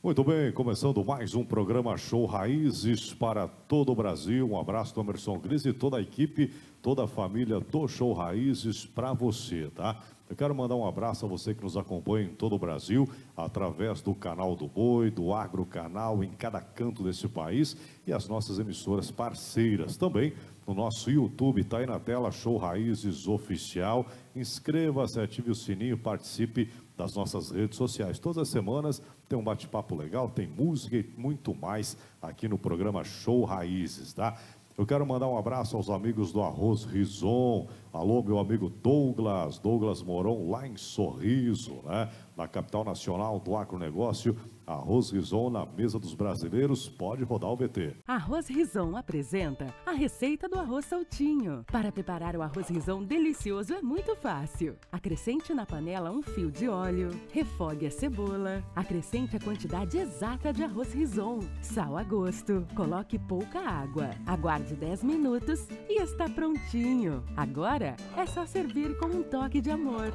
Muito bem, começando mais um programa Show Raízes para todo o Brasil. Um abraço do Emerson Gris e toda a equipe, toda a família do Show Raízes para você, tá? Eu quero mandar um abraço a você que nos acompanha em todo o Brasil, através do Canal do Boi, do Agro Canal, em cada canto desse país e as nossas emissoras parceiras também. No nosso YouTube, está aí na tela, Show Raízes Oficial. Inscreva-se, ative o sininho, participe das nossas redes sociais. Todas as semanas tem um bate-papo legal, tem música e muito mais aqui no programa Show Raízes, tá? Eu quero mandar um abraço aos amigos do Arroz Rison. Alô, meu amigo Douglas Moron, lá em Sorriso, né? Na capital nacional do agronegócio. Arroz Rison na mesa dos brasileiros, pode rodar o VT. Arroz Rison apresenta a receita do arroz saltinho. Para preparar o arroz Rison delicioso é muito fácil. Acrescente na panela um fio de óleo, refogue a cebola, acrescente a quantidade exata de arroz Rison, sal a gosto, coloque pouca água, aguarde 10 minutos e está prontinho. Agora é só servir com um toque de amor.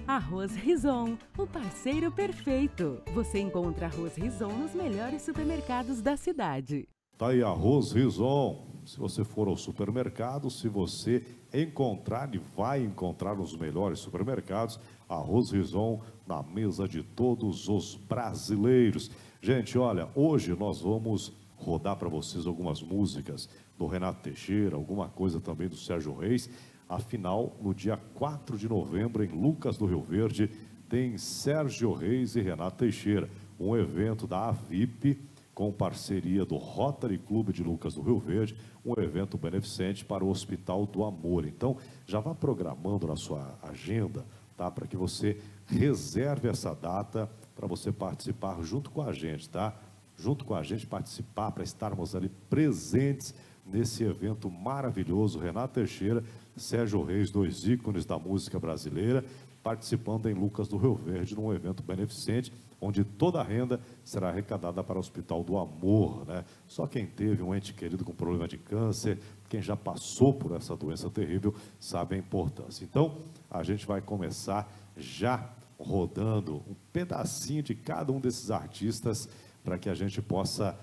Arroz Rison, o parceiro perfeito. Você encontra Arroz Rison nos melhores supermercados da cidade. Tá aí, Arroz Rison. Se você for ao supermercado, se você encontrar e vai encontrar nos melhores supermercados, Arroz Rison na mesa de todos os brasileiros. Gente, olha, hoje nós vamos rodar para vocês algumas músicas do Renato Teixeira, alguma coisa também do Sérgio Reis. Afinal, no dia 4 de novembro, em Lucas do Rio Verde, tem Sérgio Reis e Renato Teixeira, um evento da AVIP, com parceria do Rotary Clube de Lucas do Rio Verde, um evento beneficente para o Hospital do Amor. Então, já vá programando na sua agenda, tá? Para que você reserve essa data para você participar junto com a gente, tá? Junto com a gente, participar, para estarmos ali presentes nesse evento maravilhoso. Renato Teixeira, Sérgio Reis, dois ícones da música brasileira, participando em Lucas do Rio Verde, num evento beneficente, onde toda a renda será arrecadada para o Hospital do Amor, né? Só quem teve um ente querido com problema de câncer, quem já passou por essa doença terrível, sabe a importância. Então, a gente vai começar já rodando um pedacinho de cada um desses artistas, para que a gente possa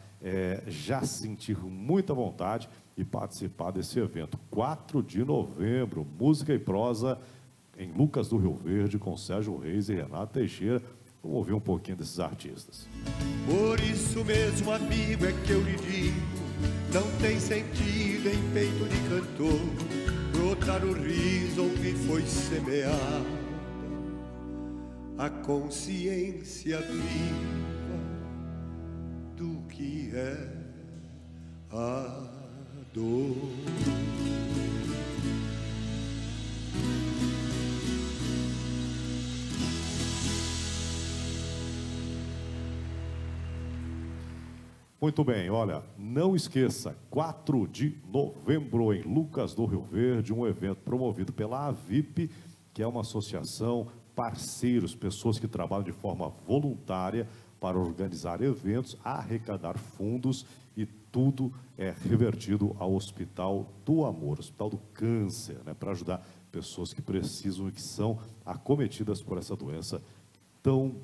já sentir muita vontade e participar desse evento. 4 de novembro, música e prosa em Lucas do Rio Verde, com Sérgio Reis e Renato Teixeira. Vamos ouvir um pouquinho desses artistas. Por isso mesmo, amigo, é que eu lhe digo, não tem sentido em peito de cantor brotar o riso onde foi semeada a consciência viva do que é a dor. Muito bem, olha, não esqueça, 4 de novembro em Lucas do Rio Verde, um evento promovido pela AVIP, que é uma associação, parceiros, pessoas que trabalham de forma voluntária para organizar eventos, arrecadar fundos, e tudo é revertido ao Hospital do Amor, Hospital do Câncer, né, para ajudar pessoas que precisam e que são acometidas por essa doença tão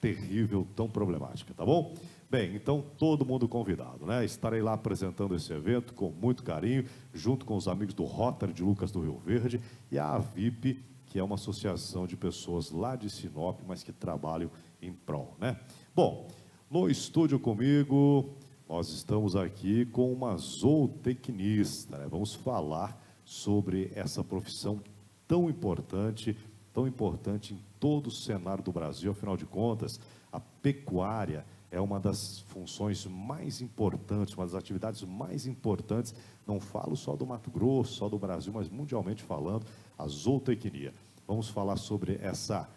terrível, tão problemática, tá bom? Bem, então todo mundo convidado, né? Estarei lá apresentando esse evento com muito carinho, junto com os amigos do Rotary de Lucas do Rio Verde e a AVIP, que é uma associação de pessoas lá de Sinop, mas que trabalham em prol, né? Bom, no estúdio comigo, nós estamos aqui com uma zootecnista, né? Vamos falar sobre essa profissão tão importante em todo o cenário do Brasil. Afinal de contas, a pecuária é uma das funções mais importantes, uma das atividades mais importantes, não falo só do Mato Grosso, só do Brasil, mas mundialmente falando, a zootecnia. Vamos falar sobre essa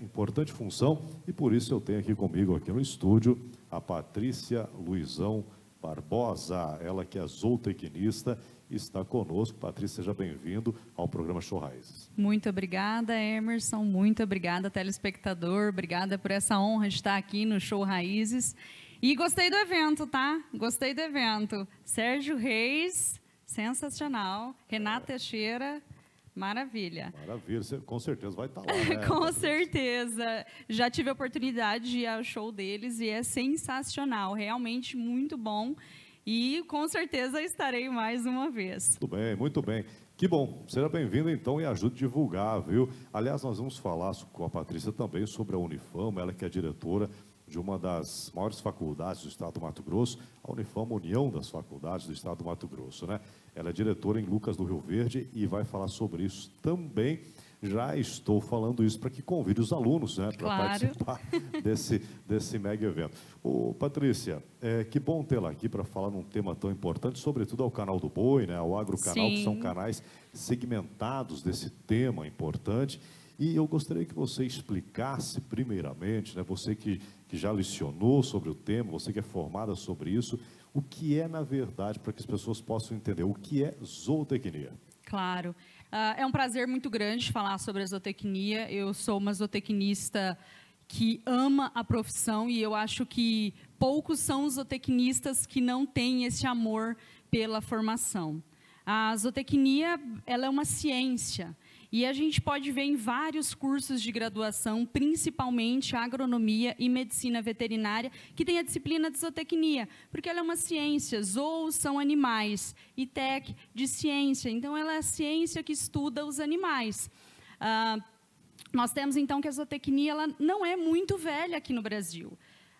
importante função, e por isso eu tenho aqui comigo, aqui no estúdio, a Patrícia Luizão Barbosa, ela que é zootecnista, está conosco. Patrícia, seja bem-vindo ao programa Show Raízes. Muito obrigada, Emerson, muito obrigada, telespectador, obrigada por essa honra de estar aqui no Show Raízes. E gostei do evento, tá? Gostei do evento. Sérgio Reis, sensacional. Renato Teixeira, Maravilha. Maravilha, você com certeza vai estar lá, né? Com certeza. Já tive a oportunidade de ir ao show deles e é sensacional, realmente muito bom. E com certeza estarei mais uma vez. Muito bem, muito bem. Que bom, seja bem-vindo então e ajude a divulgar, viu? Aliás, nós vamos falar com a Patrícia também sobre a Unifama, ela que é diretora de uma das maiores faculdades do estado do Mato Grosso, a Unifama, União das Faculdades do estado do Mato Grosso, né? Ela é diretora em Lucas do Rio Verde e vai falar sobre isso também. Já estou falando isso para que convide os alunos, né, para participar desse mega evento. Ô, Patrícia, que bom tê-la aqui para falar num tema tão importante, sobretudo ao canal do Boi, né, ao Agrocanal, que são canais segmentados desse tema importante. E eu gostaria que você explicasse primeiramente, né, você que já lecionou sobre o tema, você que é formada sobre isso, o que é, na verdade, para que as pessoas possam entender, o que é zootecnia? Claro. É um prazer muito grande falar sobre a zootecnia. Eu sou uma zootecnista que ama a profissão e eu acho que poucos são os zootecnistas que não têm esse amor pela formação. A zootecnia, ela é uma ciência e a gente pode ver em vários cursos de graduação, principalmente agronomia e medicina veterinária, que tem a disciplina de zootecnia, porque ela é uma ciência. Zoos são animais e tec de ciência, então ela é a ciência que estuda os animais. Nós temos então que a zootecnia ela não é muito velha aqui no Brasil.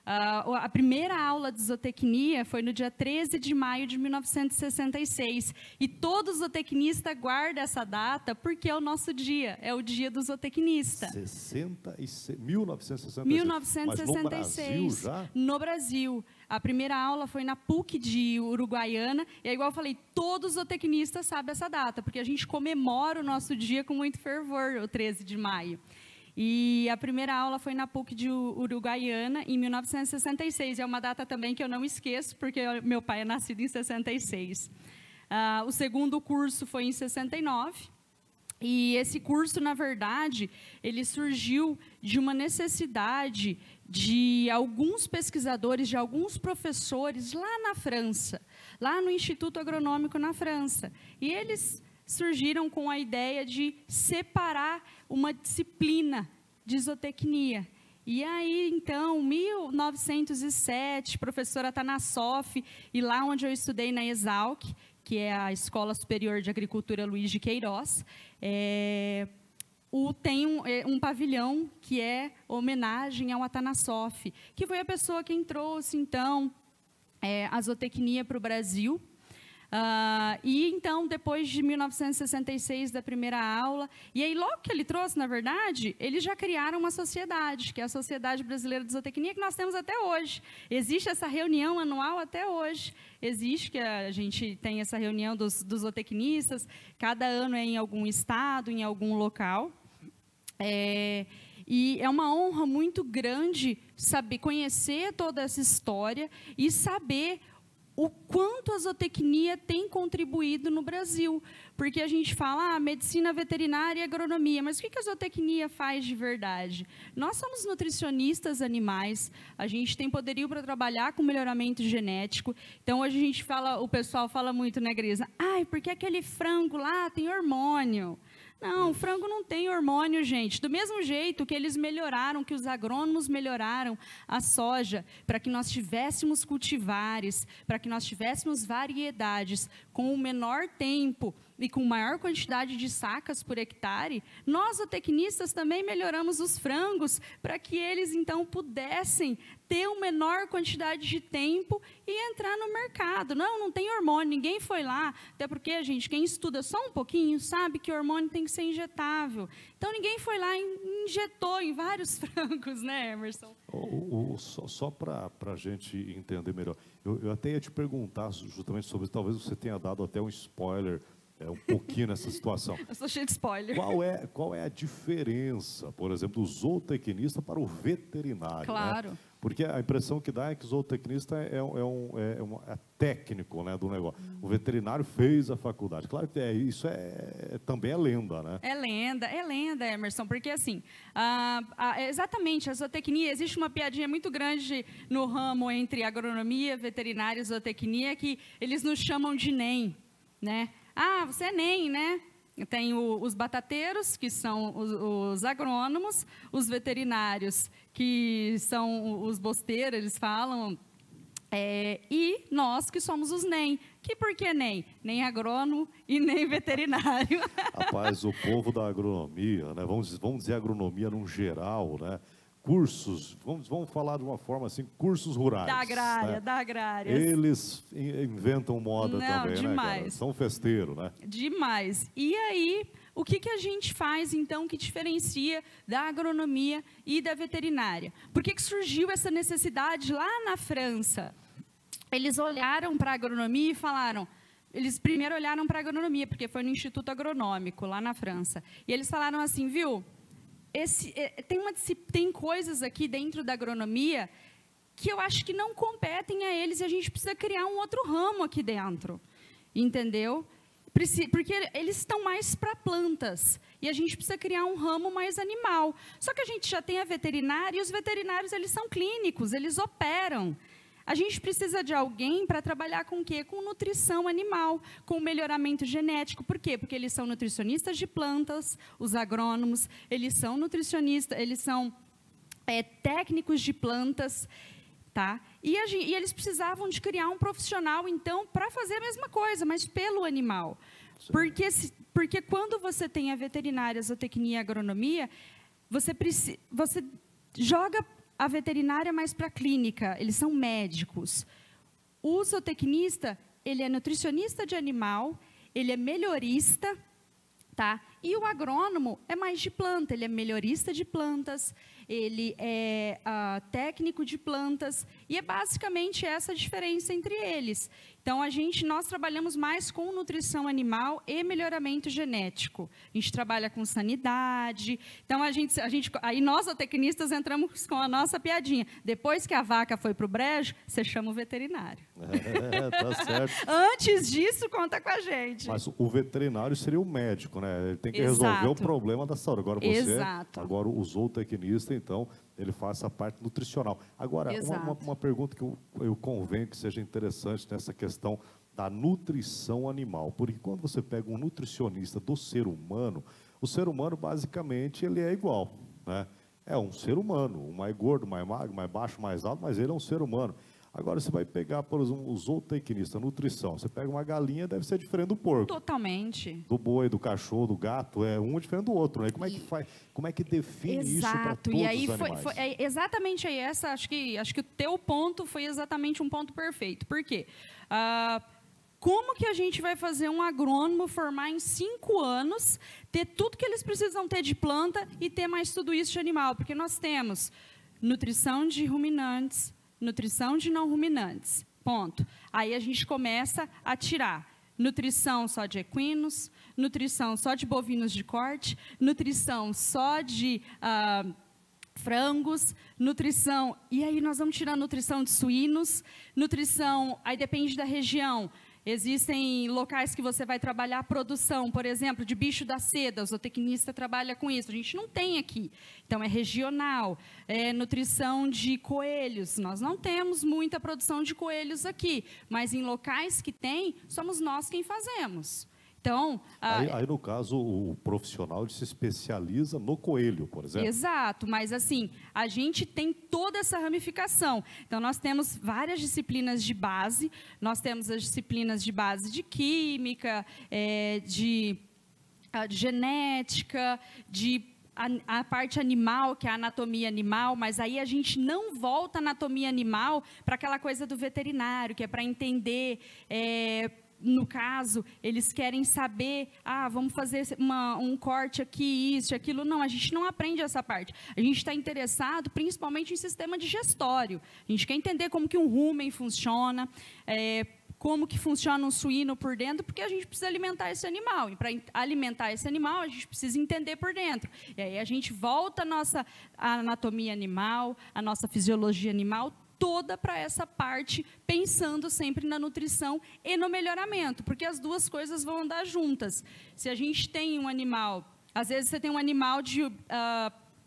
A primeira aula de zootecnia foi no dia 13 de maio de 1966. E todo zootecnista guarda essa data porque é o nosso dia, é o dia do zootecnista. 1966. 1966. Mas no Brasil já? No Brasil. A primeira aula foi na PUC de Uruguaiana. E é igual eu falei, todo zootecnista sabe essa data, porque a gente comemora o nosso dia com muito fervor, o 13 de maio. E a primeira aula foi na PUC de Uruguaiana, em 1966. É uma data também que eu não esqueço, porque meu pai é nascido em 66. O segundo curso foi em 69. E esse curso, na verdade, ele surgiu de uma necessidade de alguns pesquisadores, de alguns professores lá na França, lá no Instituto Agronômico na França. E eles surgiram com a ideia de separar uma disciplina de zootecnia. E aí, então, 1907, professora Atanassoff, e lá onde eu estudei na Exalc, que é a Escola Superior de Agricultura Luiz de Queiroz, tem um pavilhão que é homenagem ao Atanassoff, que foi a pessoa quem trouxe, então, a zootecnia para o Brasil. E então, depois de 1966, da primeira aula, e aí logo que ele trouxe, na verdade, eles já criaram uma sociedade, que é a Sociedade Brasileira de Zootecnia, que nós temos até hoje. Existe essa reunião anual até hoje. Existe, que a gente tem essa reunião dos zootecnistas, cada ano é em algum estado, em algum local. E é uma honra muito grande saber, conhecer toda essa história e saber o quanto a zootecnia tem contribuído no Brasil. Porque a gente fala, medicina veterinária e agronomia, mas o que a zootecnia faz de verdade? Nós somos nutricionistas animais, a gente tem poderio para trabalhar com melhoramento genético. Então, hoje a gente fala, o pessoal fala muito, né, Grisa? Porque aquele frango lá tem hormônio. Não, o frango não tem hormônio, gente. Do mesmo jeito que eles melhoraram, que os agrônomos melhoraram a soja, para que nós tivéssemos cultivares, para que nós tivéssemos variedades com o menor tempo e com maior quantidade de sacas por hectare, nós, zootecnistas, também melhoramos os frangos para que eles, então, pudessem ter uma menor quantidade de tempo e entrar no mercado. Não tem hormônio, ninguém foi lá, até porque, gente, quem estuda só um pouquinho sabe que o hormônio tem que ser injetável. Então, ninguém foi lá e injetou em vários frangos, né, Emerson? Só para a gente entender melhor, eu até ia te perguntar justamente sobre, talvez você tenha dado até um spoiler, um pouquinho nessa situação. Eu sou cheio de spoiler. Qual é a diferença, por exemplo, do zootecnista para o veterinário? Claro. Né? Porque a impressão que dá é que o zootecnista é técnico, né, do negócio. O veterinário fez a faculdade. Claro que isso também é lenda, né? É lenda, Emerson, porque assim, exatamente, a zootecnia, existe uma piadinha muito grande no ramo entre agronomia, veterinária e zootecnia, que eles nos chamam de NEM, né? Você é NEM, né? Tem os batateiros, que são os agrônomos, os veterinários, que são os bosteiros, eles falam, e nós que somos os NEM. Que por que NEM? Nem agrônomo e nem veterinário. Rapaz, o povo da agronomia, né? Vamos dizer agronomia num geral, né? Cursos, vamos falar de uma forma assim, cursos rurais. Da agrária, né? da agrária. Eles inventam moda também, demais. né, cara? São festeiros, né? Demais. E aí, o que a gente faz, então, que diferencia da agronomia e da veterinária? Por que surgiu essa necessidade lá na França? Eles olharam para a agronomia e falaram... Eles primeiro olharam para a agronomia, porque foi no Instituto Agronômico, lá na França. E eles falaram assim, viu... Tem coisas aqui dentro da agronomia que eu acho que não competem a eles e a gente precisa criar um outro ramo aqui dentro, entendeu? Porque eles estão mais para plantas e a gente precisa criar um ramo mais animal. Só que a gente já tem a veterinária e os veterinários eles são clínicos, eles operam. A gente precisa de alguém para trabalhar com o quê? Com nutrição animal, com melhoramento genético. Por quê? Porque eles são nutricionistas de plantas, os agrônomos, eles são nutricionistas, eles são técnicos de plantas, tá? E eles precisavam de criar um profissional, então, para fazer a mesma coisa, mas pelo animal. Porque quando você tem a veterinária, a zootecnia e a agronomia, você joga a veterinária mais para a clínica, eles são médicos. O zootecnista, ele é nutricionista de animal, ele é melhorista, tá? E o agrônomo é mais de planta, ele é melhorista de plantas, ele é técnico de plantas, e é basicamente essa a diferença entre eles. Então, nós trabalhamos mais com nutrição animal e melhoramento genético. A gente trabalha com sanidade. Então, aí nós, zootecnistas, entramos com a nossa piadinha. Depois que a vaca foi para o brejo, você chama o veterinário. Tá certo. Antes disso, conta com a gente. Mas o veterinário seria o médico, né? Ele tem que Exato. resolver o problema da saúde. Agora Exato. agora o zootecnista, então, ele faz essa parte nutricional. Agora, uma pergunta que eu convenho que seja interessante nessa questão da nutrição animal. Porque quando você pega um nutricionista do ser humano, o ser humano, basicamente, ele é igual, né? É um ser humano, um mais gordo, mais magro, mais baixo, mais alto, mas ele é um ser humano. Agora, você vai pegar, por exemplo, o zootecnista, nutrição. Você pega uma galinha, deve ser diferente do porco. Totalmente. Do boi, do cachorro, do gato, um é diferente do outro, né? Como é que faz? Como é que define isso para todos e aí os animais? foi exatamente aí acho que o teu ponto foi exatamente um ponto perfeito. Por quê? Como que a gente vai fazer um agrônomo formar em 5 anos, ter tudo que eles precisam ter de planta e ter mais tudo isso de animal? Porque nós temos nutrição de ruminantes, nutrição de não ruminantes, ponto. Aí a gente começa a tirar nutrição só de equinos, nutrição só de bovinos de corte, nutrição só de frangos, nutrição, e aí nós vamos tirar nutrição de suínos, nutrição, aí depende da região. Existem locais que você vai trabalhar a produção, por exemplo, de bicho da seda, o zootecnista trabalha com isso, a gente não tem aqui. Então, é regional, nutrição de coelhos, nós não temos muita produção de coelhos aqui, mas em locais que tem, somos nós quem fazemos. Então, aí, no caso, o profissional se especializa no coelho, por exemplo. Exato, mas assim, a gente tem toda essa ramificação. Então, nós temos várias disciplinas de base, nós temos as disciplinas de base de química, de genética, a parte animal, que é a anatomia animal, mas aí a gente não volta a anatomia animal para aquela coisa do veterinário, que é para entender... No caso, eles querem saber, vamos fazer um corte aqui, isso, aquilo. Não, a gente não aprende essa parte. A gente está interessado principalmente em sistema digestório. A gente quer entender como que um rumen funciona, como que funciona um suíno por dentro, porque a gente precisa alimentar esse animal. E para alimentar esse animal, a gente precisa entender por dentro. E aí a gente volta a nossa anatomia animal, a nossa fisiologia animal, toda para essa parte, pensando sempre na nutrição e no melhoramento, porque as duas coisas vão andar juntas. Se a gente tem um animal, às vezes você tem um animal de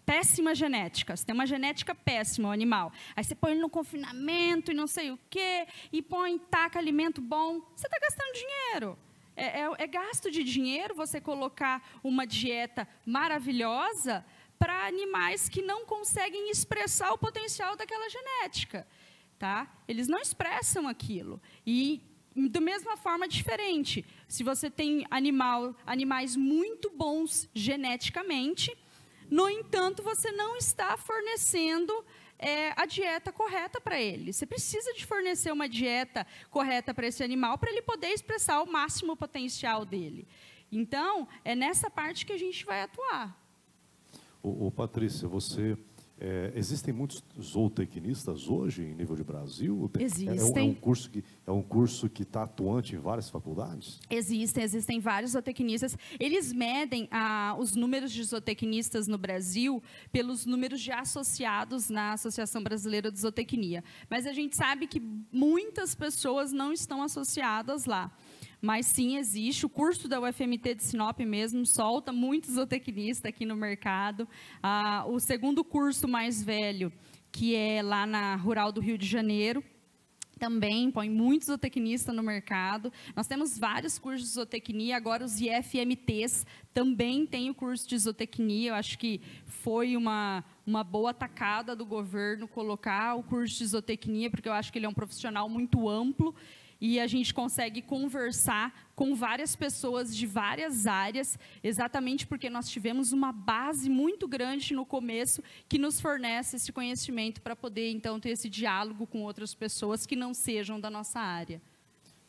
péssima genética, você tem uma genética péssima, o animal, aí você põe ele no confinamento e não sei o quê, e taca alimento bom, você está gastando dinheiro. é gasto de dinheiro você colocar uma dieta maravilhosa para animais que não conseguem expressar o potencial daquela genética. Tá? Eles não expressam aquilo. E, da mesma forma, diferente. Se você tem animais muito bons geneticamente, no entanto, você não está fornecendo a dieta correta para ele. Você precisa de fornecer uma dieta correta para esse animal para ele poder expressar o máximo potencial dele. Então, é nessa parte que a gente vai atuar. Patrícia, existem muitos zootecnistas hoje em nível de Brasil? Existem. É um curso que está atuante em várias faculdades? Existem vários zootecnistas. Eles medem os números de zootecnistas no Brasil pelos números de associados na Associação Brasileira de Zootecnia. Mas a gente sabe que muitas pessoas não estão associadas lá. Mas sim, existe. O curso da UFMT de Sinop mesmo solta muitos zootecnistas aqui no mercado. O segundo curso mais velho, que é lá na Rural do Rio de Janeiro, também põe muitos zootecnistas no mercado. Nós temos vários cursos de zootecnia, agora os IFMTs também têm o curso de zootecnia. Eu acho que foi uma boa tacada do governo colocar o curso de zootecnia, porque eu acho que ele é um profissional muito amplo, e a gente consegue conversar com várias pessoas de várias áreas, exatamente porque nós tivemos uma base muito grande no começo que nos fornece esse conhecimento para poder, então, ter esse diálogo com outras pessoas que não sejam da nossa área.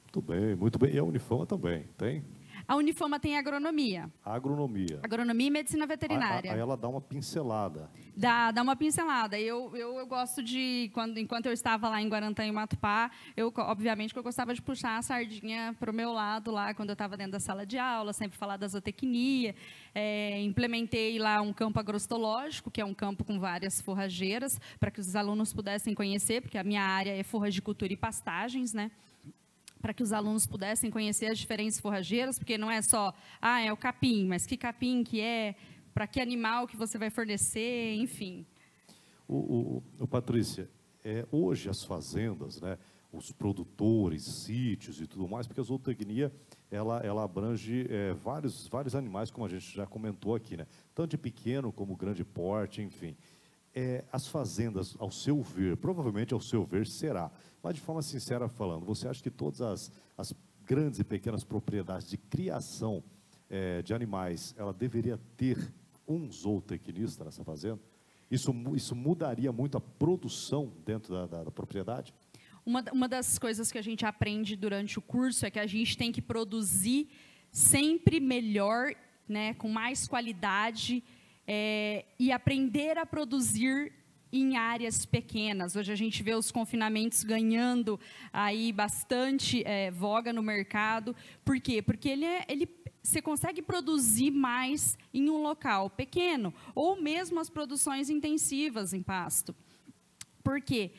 Muito bem, muito bem. E a Unifama também, tem? A Unifama tem agronomia. Agronomia. Agronomia e medicina veterinária. Aí ela dá uma pincelada. Dá uma pincelada. Eu gosto de, enquanto eu estava lá em Guarantã e Matupá, obviamente que eu gostava de puxar a sardinha para o meu lado lá, quando eu estava dentro da sala de aula, sempre falar da zootecnia. Implementei lá um campo agrostológico, que é um campo com várias forrageiras, para que os alunos pudessem conhecer, porque a minha área é forragicultura e pastagens, né? Para que os alunos pudessem conhecer as diferentes forrageiras, porque não é só, é o capim, mas que capim que é, para que animal que você vai fornecer, enfim. Patrícia, hoje as fazendas, né, os produtores, sítios e tudo mais, porque a zootecnia, ela abrange vários animais, como a gente já comentou aqui, né, tanto de pequeno como grande porte, enfim. As fazendas, ao seu ver, provavelmente ao seu ver será, mas de forma sincera falando, você acha que todas as grandes e pequenas propriedades de criação de animais, ela deveria ter um zootecnista nessa fazenda? Isso mudaria muito a produção dentro da propriedade? Uma das coisas que a gente aprende durante o curso é que a gente tem que produzir sempre melhor, né, com mais qualidade, e aprender a produzir em áreas pequenas. Hoje a gente vê os confinamentos ganhando aí bastante voga no mercado. Por quê? Porque você consegue produzir mais em um local pequeno, ou mesmo as produções intensivas em pasto. Por quê?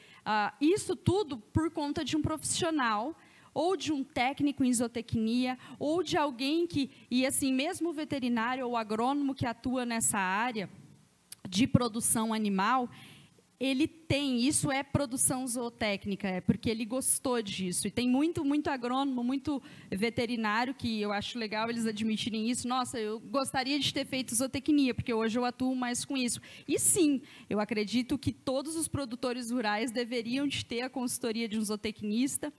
Isso tudo por conta de um profissional, ou de um técnico em zootecnia, ou de alguém e assim, mesmo o veterinário ou agrônomo que atua nessa área de produção animal, ele tem, isso é produção zootécnica, porque ele gostou disso. E tem muito agrônomo, muito veterinário, que eu acho legal eles admitirem isso. Nossa, eu gostaria de ter feito zootecnia, porque hoje eu atuo mais com isso. E sim, eu acredito que todos os produtores rurais deveriam de ter a consultoria de um zootecnista,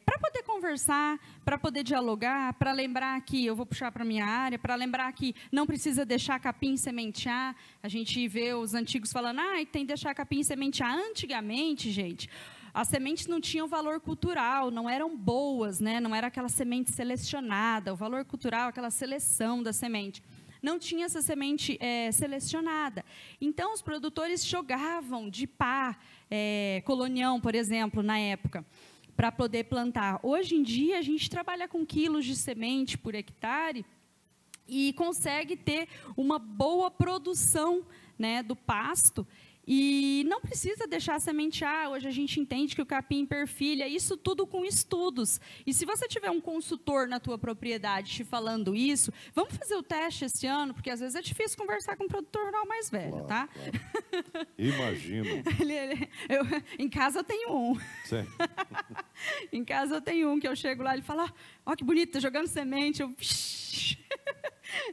para poder conversar, para poder dialogar, para lembrar que, eu vou puxar para a minha área, para lembrar que não precisa deixar capim sementear. A gente vê os antigos falando, tem que deixar capim sementear. Antigamente, gente, as sementes não tinham valor cultural, não eram boas, né? Não era aquela semente selecionada, o valor cultural, aquela seleção da semente. Não tinha essa semente selecionada. Então, os produtores jogavam de pá, colonião, por exemplo, na época, para poder plantar. Hoje em dia, a gente trabalha com quilos de semente por hectare e consegue ter uma boa produção, né, do pasto, e não precisa deixar sementear. Hoje a gente entende que o capim perfilha, isso tudo com estudos. E se você tiver um consultor na tua propriedade te falando isso, vamos fazer o teste esse ano, porque às vezes é difícil conversar com um produtor rural mais velho, tá? Claro. Imagino. Em casa eu tenho um. Em casa eu tenho um que eu chego lá, ele fala, ó, que bonito, tá jogando semente. Eu,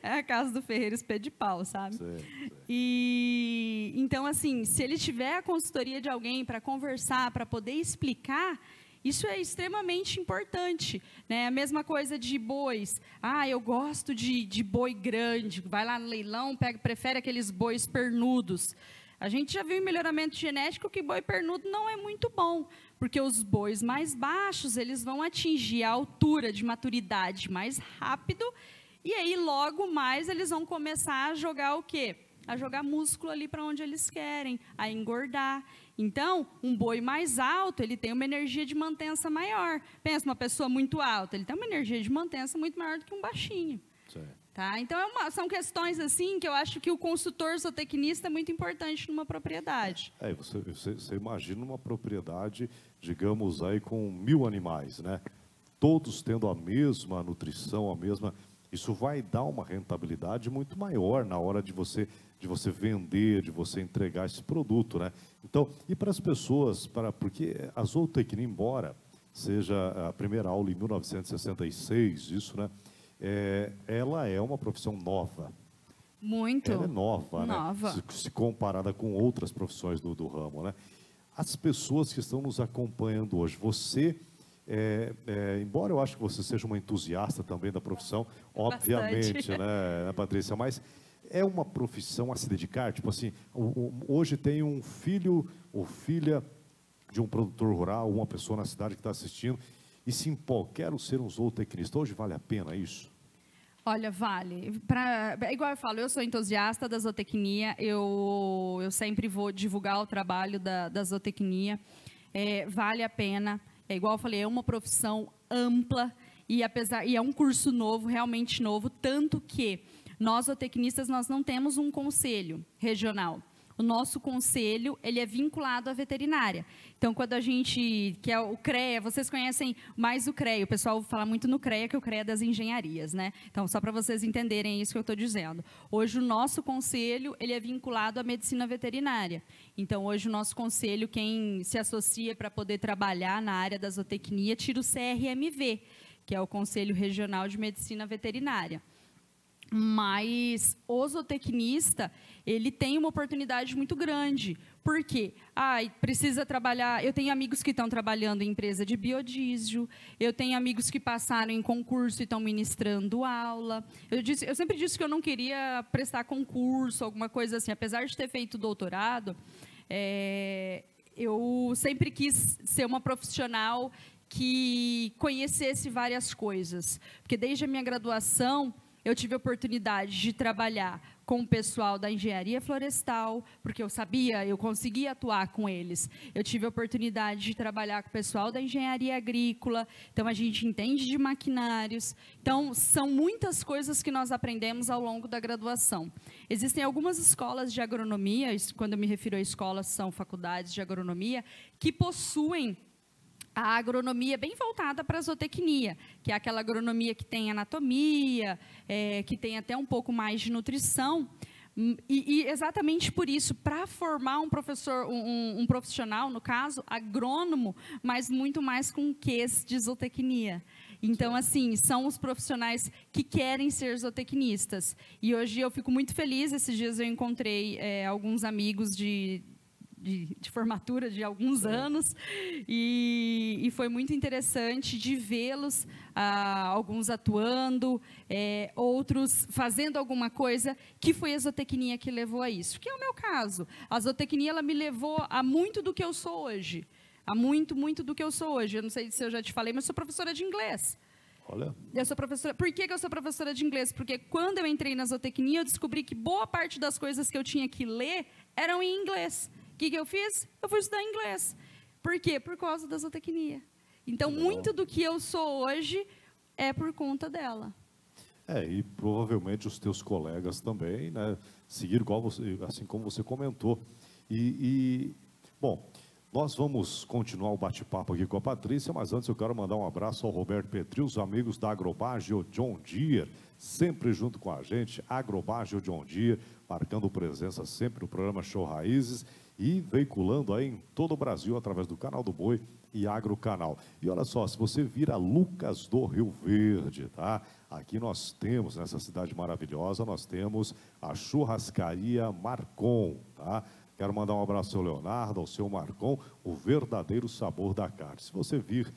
é a casa do Ferreiro Espeto de Pau, sabe? Sim. E então, assim, se ele tiver a consultoria de alguém para conversar, para poder explicar, isso é extremamente importante, né? A mesma coisa de bois. Ah, eu gosto de boi grande. Vai lá no leilão, prefere aqueles bois pernudos. A gente já viu em melhoramento genético que boi pernudo não é muito bom, porque os bois mais baixos, eles vão atingir a altura de maturidade mais rápido, e aí logo mais eles vão começar a jogar o quê? A jogar músculo ali para onde eles querem, a engordar. Então, um boi mais alto, ele tem uma energia de mantença maior. Pensa, uma pessoa muito alta, ele tem uma energia de mantença muito maior do que um baixinho. Sim. Tá? Então, são questões assim que eu acho que o consultor zootecnista é muito importante numa propriedade. Você imagina uma propriedade, digamos, aí com 1000 animais, né? Todos tendo a mesma nutrição, isso vai dar uma rentabilidade muito maior na hora de você vender, de você entregar esse produto, né? Então, e para as pessoas, porque a zootecnia, embora seja a primeira aula em 1966, isso, né? Ela é uma profissão nova. Muito. Ela é nova, nova. né? Se comparada com outras profissões do ramo, né? As pessoas que estão nos acompanhando hoje, você, embora eu acho que você seja uma entusiasta também da profissão, obviamente, né, Patrícia, mas é uma profissão a se dedicar? Tipo assim, hoje tem um filho ou filha de um produtor rural, uma pessoa na cidade que está assistindo, e se empolga, quero ser um zootecnista. Hoje vale a pena isso? Olha, vale. Igual eu falo, eu sou entusiasta da zootecnia, eu sempre vou divulgar o trabalho da zootecnia, vale a pena. É igual eu falei, é uma profissão ampla e é um curso novo, realmente novo, tanto que nós zootecnistas nós não temos um conselho regional. O nosso conselho, ele é vinculado à veterinária. Então, quando a gente, que é o CREA, vocês conhecem mais o CREA, o pessoal fala muito no CREA, que é o CREA das engenharias, né? Então, só para vocês entenderem isso que eu estou dizendo. Hoje, o nosso conselho, ele é vinculado à medicina veterinária. Então, hoje, o nosso conselho, quem se associa para poder trabalhar na área da zootecnia, tira o CRMV, que é o Conselho Regional de Medicina Veterinária. Mas o zootecnista, ele tem uma oportunidade muito grande. Por quê? Precisa trabalhar... Eu tenho amigos que estão trabalhando em empresa de biodiesel, eu tenho amigos que passaram em concurso e estão ministrando aula. Eu sempre disse que eu não queria prestar concurso, alguma coisa assim. Apesar de ter feito doutorado, eu sempre quis ser uma profissional que conhecesse várias coisas. Porque desde a minha graduação... eu tive a oportunidade de trabalhar com o pessoal da engenharia florestal, porque eu conseguia atuar com eles. Eu tive a oportunidade de trabalhar com o pessoal da engenharia agrícola, então a gente entende de maquinários. Então, são muitas coisas que nós aprendemos ao longo da graduação. Existem algumas escolas de agronomia, quando eu me refiro a escolas, são faculdades de agronomia, que possuem a agronomia bem voltada para a zootecnia, que é aquela agronomia que tem anatomia, que tem até um pouco mais de nutrição. E exatamente por isso, para formar um profissional, no caso, agrônomo, mas muito mais com quês de zootecnia. Então, assim, são os profissionais que querem ser zootecnistas. E hoje eu fico muito feliz, esses dias eu encontrei alguns amigos de formatura de alguns anos, e foi muito interessante de vê-los, alguns atuando, outros fazendo alguma coisa, que foi a zootecnia que levou a isso, que é o meu caso. A zootecnia, ela me levou a muito do que eu sou hoje, a muito do que eu sou hoje. Eu não sei se eu já te falei, mas eu sou professora de inglês. Olha. Eu sou professora. Por que eu sou professora de inglês? Porque quando eu entrei na zootecnia, eu descobri que boa parte das coisas que eu tinha que ler eram em inglês. O que eu fiz? Eu fui estudar inglês. Por quê? Por causa da zootecnia. Então, muito do que eu sou hoje é por conta dela. E provavelmente os teus colegas também, né, seguiram assim como você comentou. Bom, Nós vamos continuar o bate-papo aqui com a Patrícia, mas antes eu quero mandar um abraço ao Roberto Petri, os amigos da Agrobagio John Deere, sempre junto com a gente, Agrobagio John Deere, marcando presença sempre no programa Show Raízes e veiculando aí em todo o Brasil através do Canal do Boi e Agrocanal. E olha só, se você vir a Lucas do Rio Verde, tá? Aqui nós temos, nessa cidade maravilhosa, nós temos a Churrascaria Marcon, tá? Quero mandar um abraço ao Leonardo, ao seu Marcon, o verdadeiro sabor da carne. Se você vir,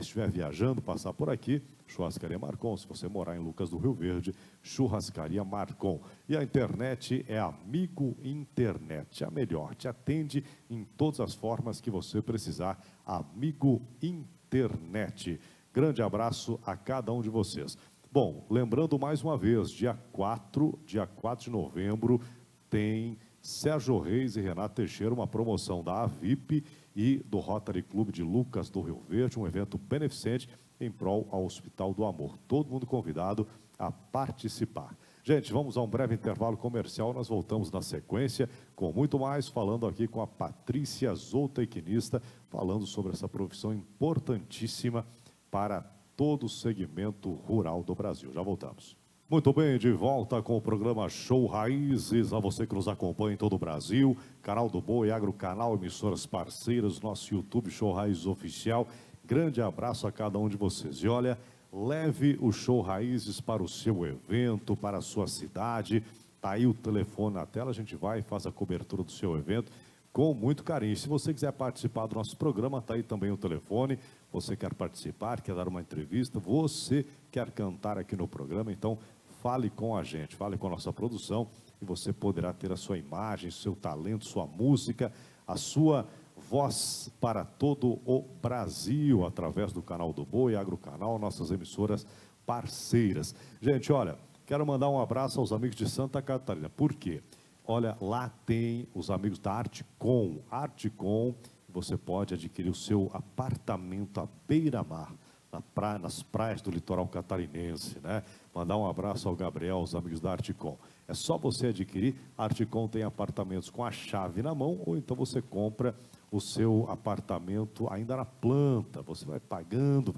estiver viajando, passar por aqui, Churrascaria Marcon. Se você morar em Lucas do Rio Verde, Churrascaria Marcon. E a internet é Amigo Internet, a melhor. Te atende em todas as formas que você precisar. Amigo Internet. Grande abraço a cada um de vocês. Bom, lembrando mais uma vez, dia 4 de novembro, tem Sérgio Reis e Renato Teixeira, uma promoção da AVIP e do Rotary Clube de Lucas do Rio Verde, um evento beneficente em prol ao Hospital do Amor. Todo mundo convidado a participar. Gente, vamos a um breve intervalo comercial, nós voltamos na sequência com muito mais, falando aqui com a Patrícia Zootecnista, falando sobre essa profissão importantíssima para todo o segmento rural do Brasil. Já voltamos. Muito bem, de volta com o programa Show Raízes, a você que nos acompanha em todo o Brasil, Canal do Boi, Agrocanal, emissoras parceiras, nosso YouTube Show Raízes Oficial. Grande abraço a cada um de vocês. E olha, leve o Show Raízes para o seu evento, para a sua cidade. Está aí o telefone na tela, a gente vai e faz a cobertura do seu evento com muito carinho. Se você quiser participar do nosso programa, está aí também o telefone. Você quer participar, quer dar uma entrevista, você quer cantar aqui no programa, então fale com a gente, fale com a nossa produção e você poderá ter a sua imagem, seu talento, sua música, a sua voz para todo o Brasil, através do Canal do Boi, Agrocanal, nossas emissoras parceiras. Gente, olha, quero mandar um abraço aos amigos de Santa Catarina. Por quê? Olha, lá tem os amigos da Artcom. Artcom, você pode adquirir o seu apartamento à beira-mar, nas praias do litoral catarinense, né? Mandar um abraço ao Gabriel, aos amigos da Artcom. É só você adquirir. A Artcom tem apartamentos com a chave na mão, ou então você compra o seu apartamento ainda na planta. Você vai pagando,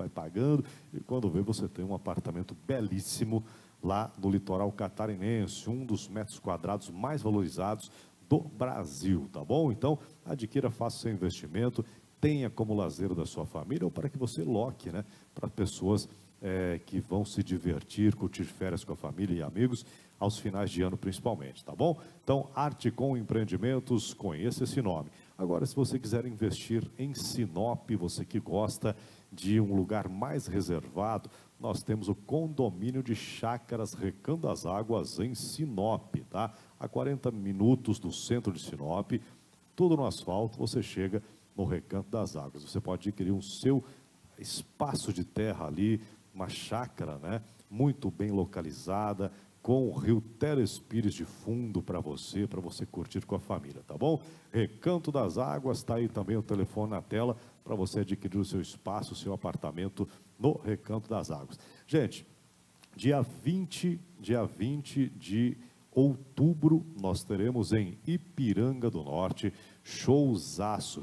e quando vê você tem um apartamento belíssimo lá no litoral catarinense, um dos metros quadrados mais valorizados do Brasil, tá bom? Então, adquira, faça seu investimento, tenha como lazer da sua família ou para que você loque, né? Para pessoas que vão se divertir, curtir férias com a família e amigos, aos finais de ano principalmente, tá bom? Então, Artcom Empreendimentos, conheça esse nome. Agora, se você quiser investir em Sinop, você que gosta de um lugar mais reservado, nós temos o condomínio de Chácaras Recanto das Águas em Sinop, tá? A 40 minutos do centro de Sinop, tudo no asfalto, você chega no Recanto das Águas. Você pode adquirir o seu espaço de terra ali, uma chácara, né? Muito bem localizada, com o rio Telespires de fundo para você curtir com a família, tá bom? Recanto das Águas, está aí também o telefone na tela para você adquirir o seu espaço, o seu apartamento no Recanto das Águas. Gente, dia 20 de outubro, nós teremos em Ipiranga do Norte, showzaço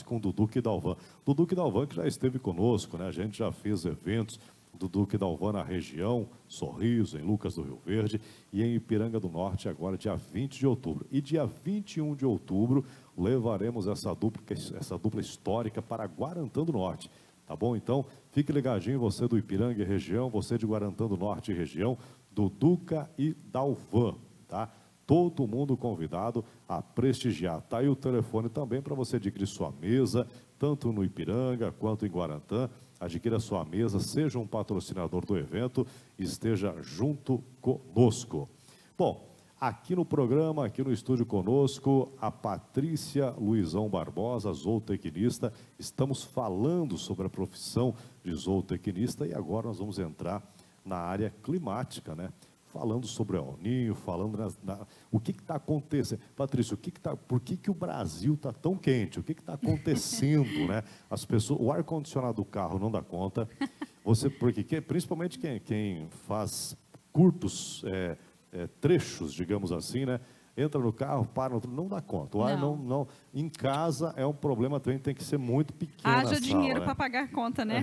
com Dudu Kidalvan. Dudu Kidalvan que já esteve conosco, né? A gente já fez eventos do Duque Dalvan na região, Sorriso, em Lucas do Rio Verde, e em Ipiranga do Norte, agora dia 20 de outubro. E dia 21 de outubro, levaremos essa dupla histórica para Guarantã do Norte, tá bom? Então, fique ligadinho, você do Ipiranga e região, você de Guarantã do Norte e região, do Duca e Dalvan, tá? Todo mundo convidado a prestigiar. Tá aí o telefone também para você adquirir sua mesa, tanto no Ipiranga quanto em Guarantã. Adquira sua mesa, seja um patrocinador do evento, esteja junto conosco. Bom, aqui no programa, aqui no estúdio conosco, a Patrícia Luizão Barbosa, zootecnista. Estamos falando sobre a profissão de zootecnista e agora nós vamos entrar na área climática, né? Falando sobre o El Niño, falando o que está acontecendo. Patrícia, por que o Brasil está tão quente? O que está acontecendo, né? As pessoas, o ar-condicionado do carro não dá conta. Principalmente quem faz curtos trechos, digamos assim, né? entra no carro, para, não dá conta. O ar não. Em casa é um problema também, tem que ser muito pequeno. Haja dinheiro para pagar a conta, né?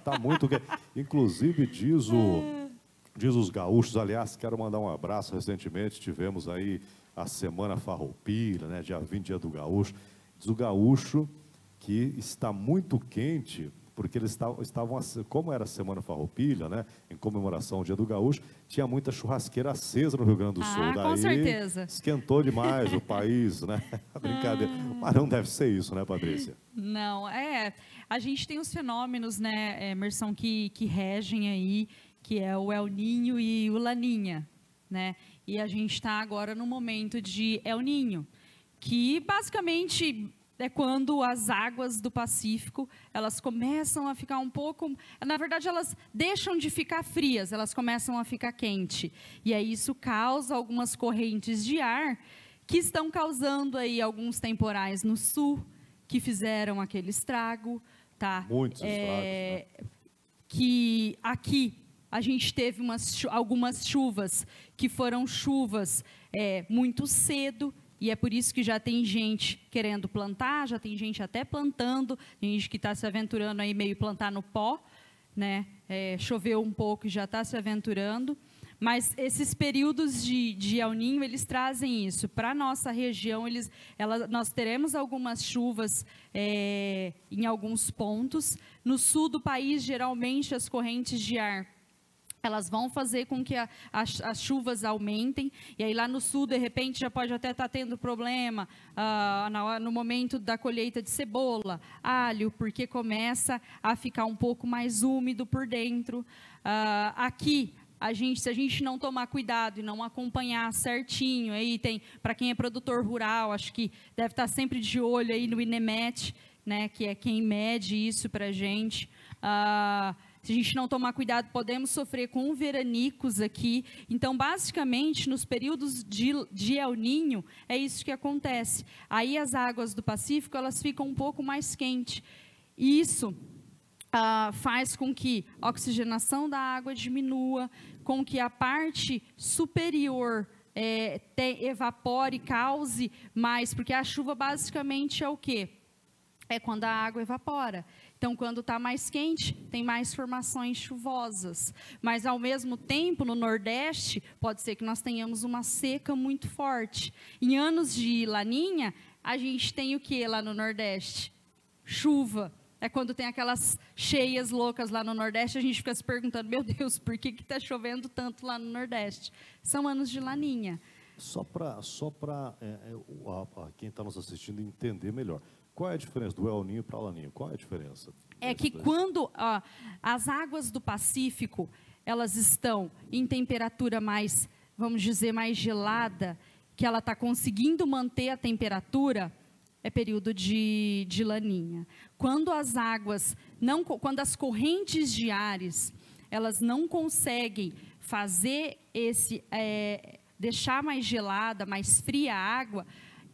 Tá muito. Inclusive, diz os gaúchos, aliás, quero mandar um abraço. Recentemente tivemos aí a Semana Farroupilha, né? Dia 20, dia do gaúcho. Diz o gaúcho que está muito quente, porque eles estavam, como era a Semana Farroupilha, né, em comemoração ao Dia do Gaúcho, tinha muita churrasqueira acesa no Rio Grande do Sul. Com certeza. Esquentou demais o país, né? Brincadeira. Mas não deve ser isso, né, Patrícia? Não, a gente tem os fenômenos, né, Emerson, que regem aí, que é o El Niño e o Laninha, né? E a gente está agora no momento de El Niño, que basicamente é quando as águas do Pacífico, elas começam a ficar um pouco, na verdade elas deixam de ficar frias, elas começam a ficar quentes. E aí isso causa algumas correntes de ar que estão causando aí alguns temporais no sul, que fizeram aquele estrago, tá? Muitos estragos, né? Que aqui a gente teve algumas chuvas que foram chuvas muito cedo, e é por isso que já tem gente querendo plantar, já tem gente até plantando, tem gente que está se aventurando aí meio plantar no pó, né? Choveu um pouco e já está se aventurando. Mas esses períodos de El Niño, eles trazem isso. Para a nossa região, nós teremos algumas chuvas em alguns pontos. No sul do país, geralmente, as correntes de ar, elas vão fazer com que as chuvas aumentem, e aí lá no sul, de repente, já pode até estar tendo problema no momento da colheita de cebola, alho, porque começa a ficar um pouco mais úmido por dentro. Aqui, se a gente não tomar cuidado e não acompanhar certinho, aí tem, para quem é produtor rural, acho que deve estar sempre de olho aí no INEMET, né, que é quem mede isso para a gente. Se a gente não tomar cuidado, podemos sofrer com veranicos aqui. Então, basicamente, nos períodos de El Niño, é isso que acontece. Aí as águas do Pacífico, elas ficam um pouco mais quentes. E isso faz com que a oxigenação da água diminua, com que a parte superior evapore, cause mais, porque a chuva basicamente é o quê? É quando a água evapora. Então, quando está mais quente, tem mais formações chuvosas. Mas, ao mesmo tempo, no Nordeste, pode ser que nós tenhamos uma seca muito forte. Em anos de Laninha, a gente tem o que lá no Nordeste? Chuva. É quando tem aquelas cheias loucas lá no Nordeste, a gente fica se perguntando, meu Deus, por que está chovendo tanto lá no Nordeste? São anos de Laninha. Só para quem está nos assistindo entender melhor. Qual é a diferença do El Niño para o Laninha? Qual é a diferença? É que quando as águas do Pacífico, elas estão em temperatura mais, vamos dizer, mais gelada, que ela está conseguindo manter a temperatura, é período de Laninha. Quando as águas, quando as correntes de ares, elas não conseguem fazer deixar mais gelada, mais fria a água,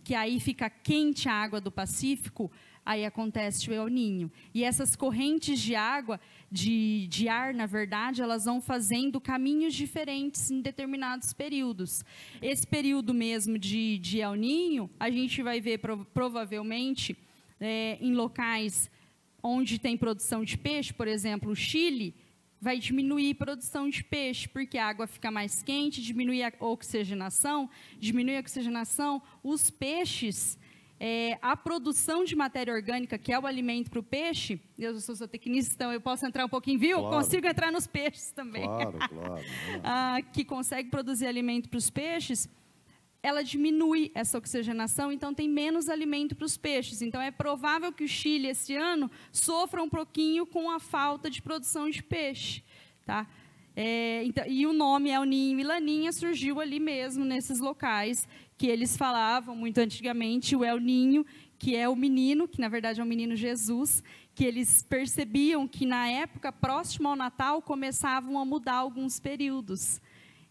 que aí fica quente a água do Pacífico, aí acontece o El Niño. E essas correntes de água, de ar, na verdade, elas vão fazendo caminhos diferentes em determinados períodos. Esse período mesmo de El Niño, a gente vai ver provavelmente em locais onde tem produção de peixe, por exemplo, o Chile, vai diminuir a produção de peixe, porque a água fica mais quente, diminui a oxigenação, os peixes, a produção de matéria orgânica, que é o alimento para o peixe, eu sou zootecnista, então eu posso entrar um pouquinho, viu? Claro. Consigo entrar nos peixes também. Claro. Que consegue produzir alimento para os peixes, ela diminui essa oxigenação, então tem menos alimento para os peixes. Então, é provável que o Chile, esse ano, sofra um pouquinho com a falta de produção de peixe. Tá? Então, e o nome El Niño e Laninha surgiu ali mesmo, nesses locais, que eles falavam muito antigamente, o El Niño, que é o menino, que na verdade é o menino Jesus, que eles percebiam que na época próxima ao Natal começavam a mudar alguns períodos.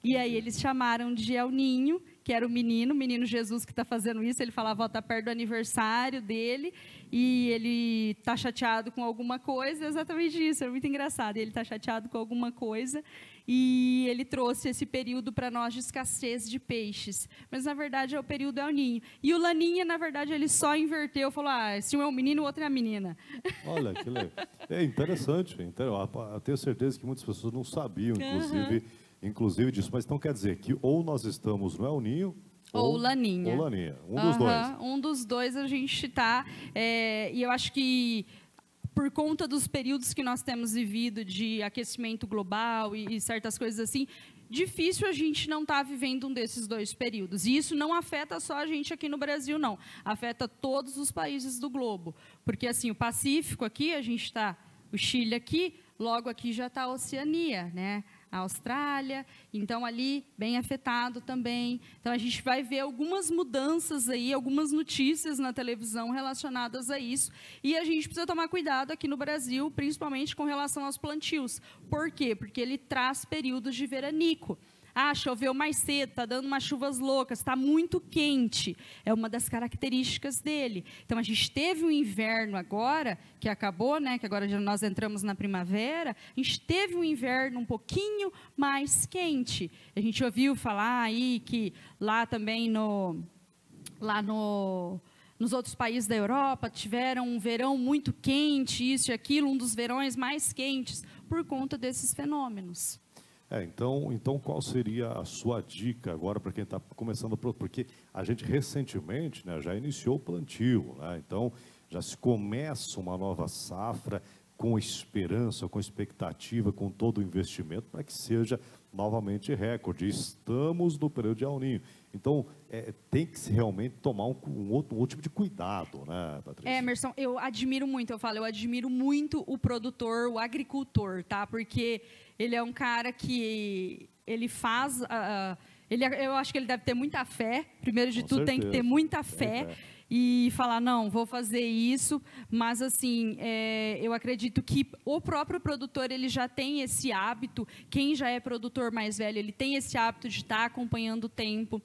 E aí eles chamaram de El Niño, que era o menino Jesus que está fazendo isso. Ele falava, está perto do aniversário dele e ele está chateado com alguma coisa, exatamente isso, é muito engraçado. Ele está chateado com alguma coisa e ele trouxe esse período para nós de escassez de peixes. Mas, na verdade, é o período El Ninho. E o Laninha, na verdade, ele só inverteu, falou, se um é um menino, o outro é a menina. Olha, que legal. É interessante. Eu tenho certeza que muitas pessoas não sabiam, inclusive disso. Mas então quer dizer que ou nós estamos no El Ninho, ou Laninha. Ou Laninha, um dos dois. Um dos dois a gente está. E eu acho que, por conta dos períodos que nós temos vivido de aquecimento global e certas coisas assim, difícil a gente não estar vivendo um desses dois períodos. E isso não afeta só a gente aqui no Brasil, não. Afeta todos os países do globo. Porque, assim, o Pacífico aqui, a gente está... O Chile aqui, logo aqui já está a Oceania, né? A Austrália, então ali bem afetado também. Então a gente vai ver algumas mudanças aí, algumas notícias na televisão relacionadas a isso, e a gente precisa tomar cuidado aqui no Brasil, principalmente com relação aos plantios. Por quê? Porque ele traz períodos de veranico. Choveu mais cedo, está dando umas chuvas loucas, está muito quente. É uma das características dele. Então, a gente teve um inverno agora, que acabou, né, que agora nós entramos na primavera, a gente teve um inverno um pouquinho mais quente. A gente ouviu falar aí que lá também nos outros países da Europa tiveram um verão muito quente, isso e aquilo, um dos verões mais quentes, por conta desses fenômenos. Então, qual seria a sua dica agora para quem está começando? Porque a gente recentemente, né, já iniciou o plantio, né? Então já se começa uma nova safra com esperança, com expectativa, com todo o investimento para que seja novamente recorde. Estamos no período de El Ninho. Então, tem que se realmente tomar um outro tipo de cuidado, né, Patrícia? Emerson, eu admiro muito o produtor, o agricultor, tá? Porque ele é um cara que ele faz... eu acho que ele deve ter muita fé. Primeiro de tudo, tem que ter muita fé. E falar, não, vou fazer isso, mas assim, eu acredito que o próprio produtor, ele já tem esse hábito, quem já é produtor mais velho, ele tem esse hábito de estar acompanhando o tempo,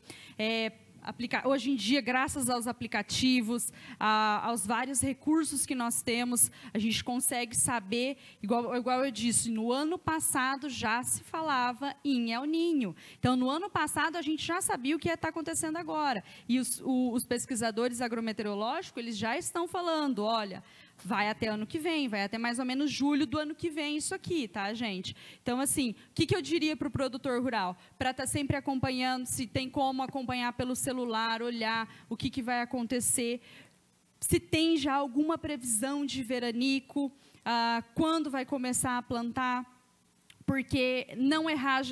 hoje em dia, graças aos aplicativos, aos vários recursos que nós temos, a gente consegue saber, igual eu disse, no ano passado já se falava em El Ninho. Então, no ano passado, a gente já sabia o que ia estar acontecendo agora. E os pesquisadores agrometeorológicos, eles já estão falando, olha, vai até ano que vem, vai até mais ou menos julho do ano que vem isso aqui, tá, gente? Então, assim, o que eu diria para o produtor rural? Para estar sempre acompanhando, se tem como acompanhar pelo celular, olhar o que vai acontecer, se tem já alguma previsão de veranico, quando vai começar a plantar, porque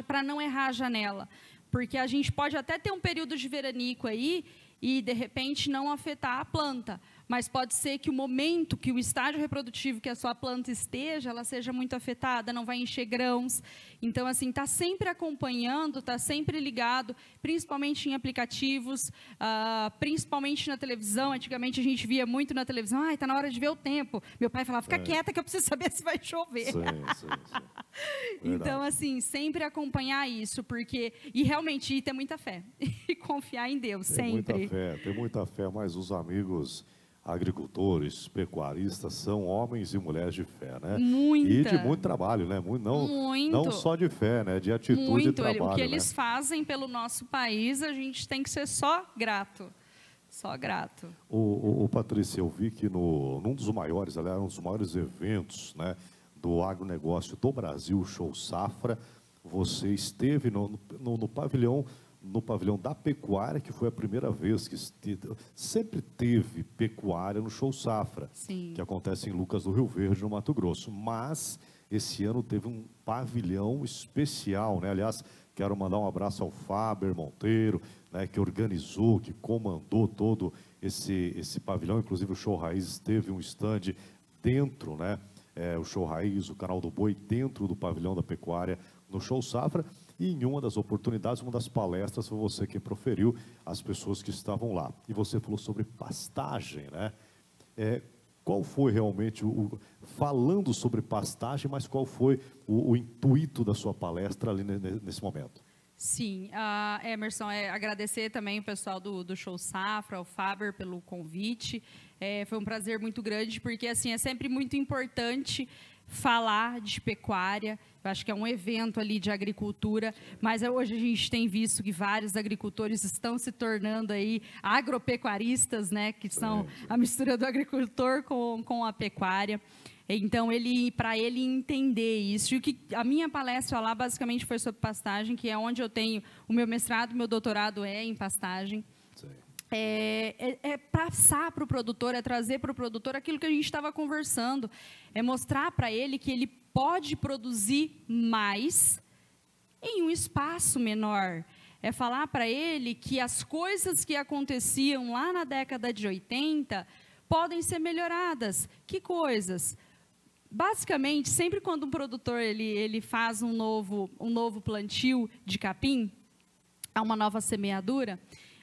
para não errar a janela. Porque a gente pode até ter um período de veranico aí e, de repente, não afetar a planta. Mas pode ser que o momento, que o estágio reprodutivo que a sua planta esteja, ela seja muito afetada, não vai encher grãos. Então, assim, está sempre acompanhando, está sempre ligado, principalmente em aplicativos, principalmente na televisão. Antigamente, a gente via muito na televisão, está na hora de ver o tempo. Meu pai falava, fica quieta que eu preciso saber se vai chover. Sim. Então, assim, sempre acompanhar isso, porque... E realmente, ter muita fé. E confiar em Deus, sempre. Tem muita fé, mas os amigos... agricultores, pecuaristas, são homens e mulheres de fé, né? E de muito trabalho, né? Não só de fé, né? De atitude e trabalho. O que eles fazem pelo nosso país, a gente tem que ser só grato. Só grato. Patrícia, eu vi que num dos maiores, aliás, um dos maiores eventos, né, do agronegócio do Brasil, Show Safra, você esteve no pavilhão da pecuária, que foi a primeira vez que sempre teve pecuária no Show Safra, Sim. que acontece em Lucas do Rio Verde, no Mato Grosso. Mas esse ano teve um pavilhão especial, né? Aliás, quero mandar um abraço ao Faber Monteiro, né, que organizou, que comandou todo esse pavilhão. Inclusive o Show Raiz teve um stand dentro, né? O Show Raiz, o Canal do Boi, dentro do pavilhão da pecuária no Show Safra. E em uma das oportunidades, uma das palestras, foi você quem proferiu, as pessoas que estavam lá. E você falou sobre pastagem, né? Qual foi realmente, falando sobre pastagem, mas qual foi o intuito da sua palestra ali nesse momento? Sim, Emerson, agradecer também o pessoal do Show Safra, ao Faber, pelo convite. Foi um prazer muito grande, porque assim, é sempre muito importante falar de pecuária. Eu acho que é um evento ali de agricultura, mas hoje a gente tem visto que vários agricultores estão se tornando aí agropecuaristas, né, que são a mistura do agricultor com a pecuária. Então, para ele entender isso, e a minha palestra lá basicamente foi sobre pastagem, que é onde eu tenho o meu mestrado, meu doutorado é em pastagem. Passar para o produtor, trazer para o produtor aquilo que a gente estava conversando, mostrar para ele que ele pode produzir mais em um espaço menor. Falar para ele que as coisas que aconteciam lá na década de 80 podem ser melhoradas. Que coisas? Basicamente, sempre quando um produtor ele faz um novo plantio de capim, uma nova semeadura,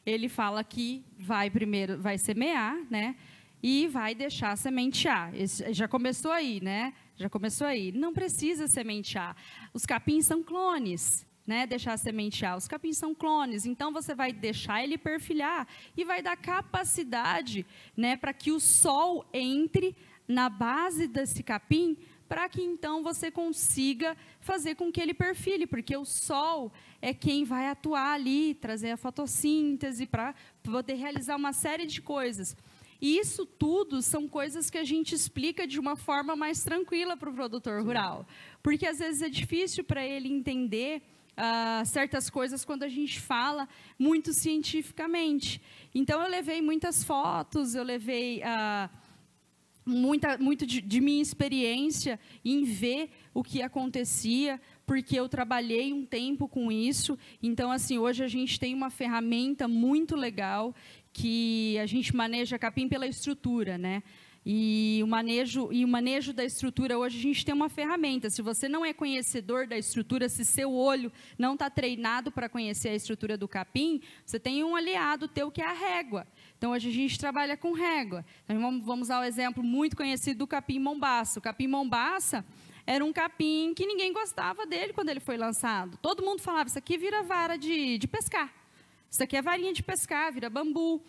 ele fala que primeiro vai semear, né? E vai deixar sementear. Já começou aí, né? Já começou aí. Não precisa sementear. Os capins são clones, né? Deixar sementear. Os capins são clones. Então, você vai deixar ele perfilhar e vai dar capacidade, né, para que o sol entre na base desse capim, para que então você consiga fazer com que ele perfile, porque o sol é quem vai atuar ali, trazer a fotossíntese para poder realizar uma série de coisas. E isso tudo são coisas que a gente explica de uma forma mais tranquila para o produtor rural, porque às vezes é difícil para ele entender certas coisas quando a gente fala muito cientificamente. Então, eu levei muitas fotos, eu levei muito de minha experiência em ver o que acontecia, porque eu trabalhei um tempo com isso. Então, assim, hoje a gente tem uma ferramenta muito legal que a gente maneja capim pela estrutura, né? E o manejo da estrutura, hoje a gente tem uma ferramenta. Se você não é conhecedor da estrutura, se seu olho não está treinado para conhecer a estrutura do capim, você tem um aliado teu que é a régua. Então, hoje a gente trabalha com régua. Então, vamos ao exemplo muito conhecido do capim mombaça. O capim mombaça era um capim que ninguém gostava dele quando ele foi lançado. Todo mundo falava, isso aqui vira vara de pescar. Isso aqui é varinha de pescar, vira bambu.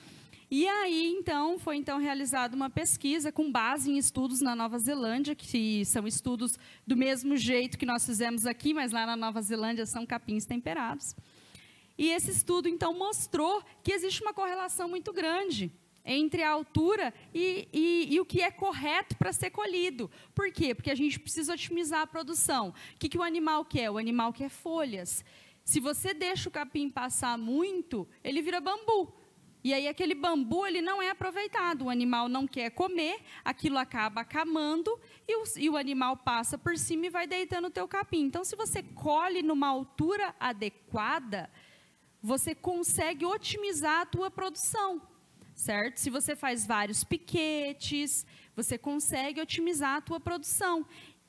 E aí, então, foi realizada uma pesquisa com base em estudos na Nova Zelândia, que são estudos do mesmo jeito que nós fizemos aqui, mas lá na Nova Zelândia são capins temperados. E esse estudo, então, mostrou que existe uma correlação muito grande entre a altura e o que é correto para ser colhido. Por quê? Porque a gente precisa otimizar a produção. O que o animal quer? O animal quer folhas. Se você deixa o capim passar muito, ele vira bambu. E aí, aquele bambu ele não é aproveitado, o animal não quer comer, aquilo acaba acamando e o animal passa por cima e vai deitando o teu capim. Então, se você colhe numa altura adequada, você consegue otimizar a tua produção, certo? Se você faz vários piquetes, você consegue otimizar a tua produção.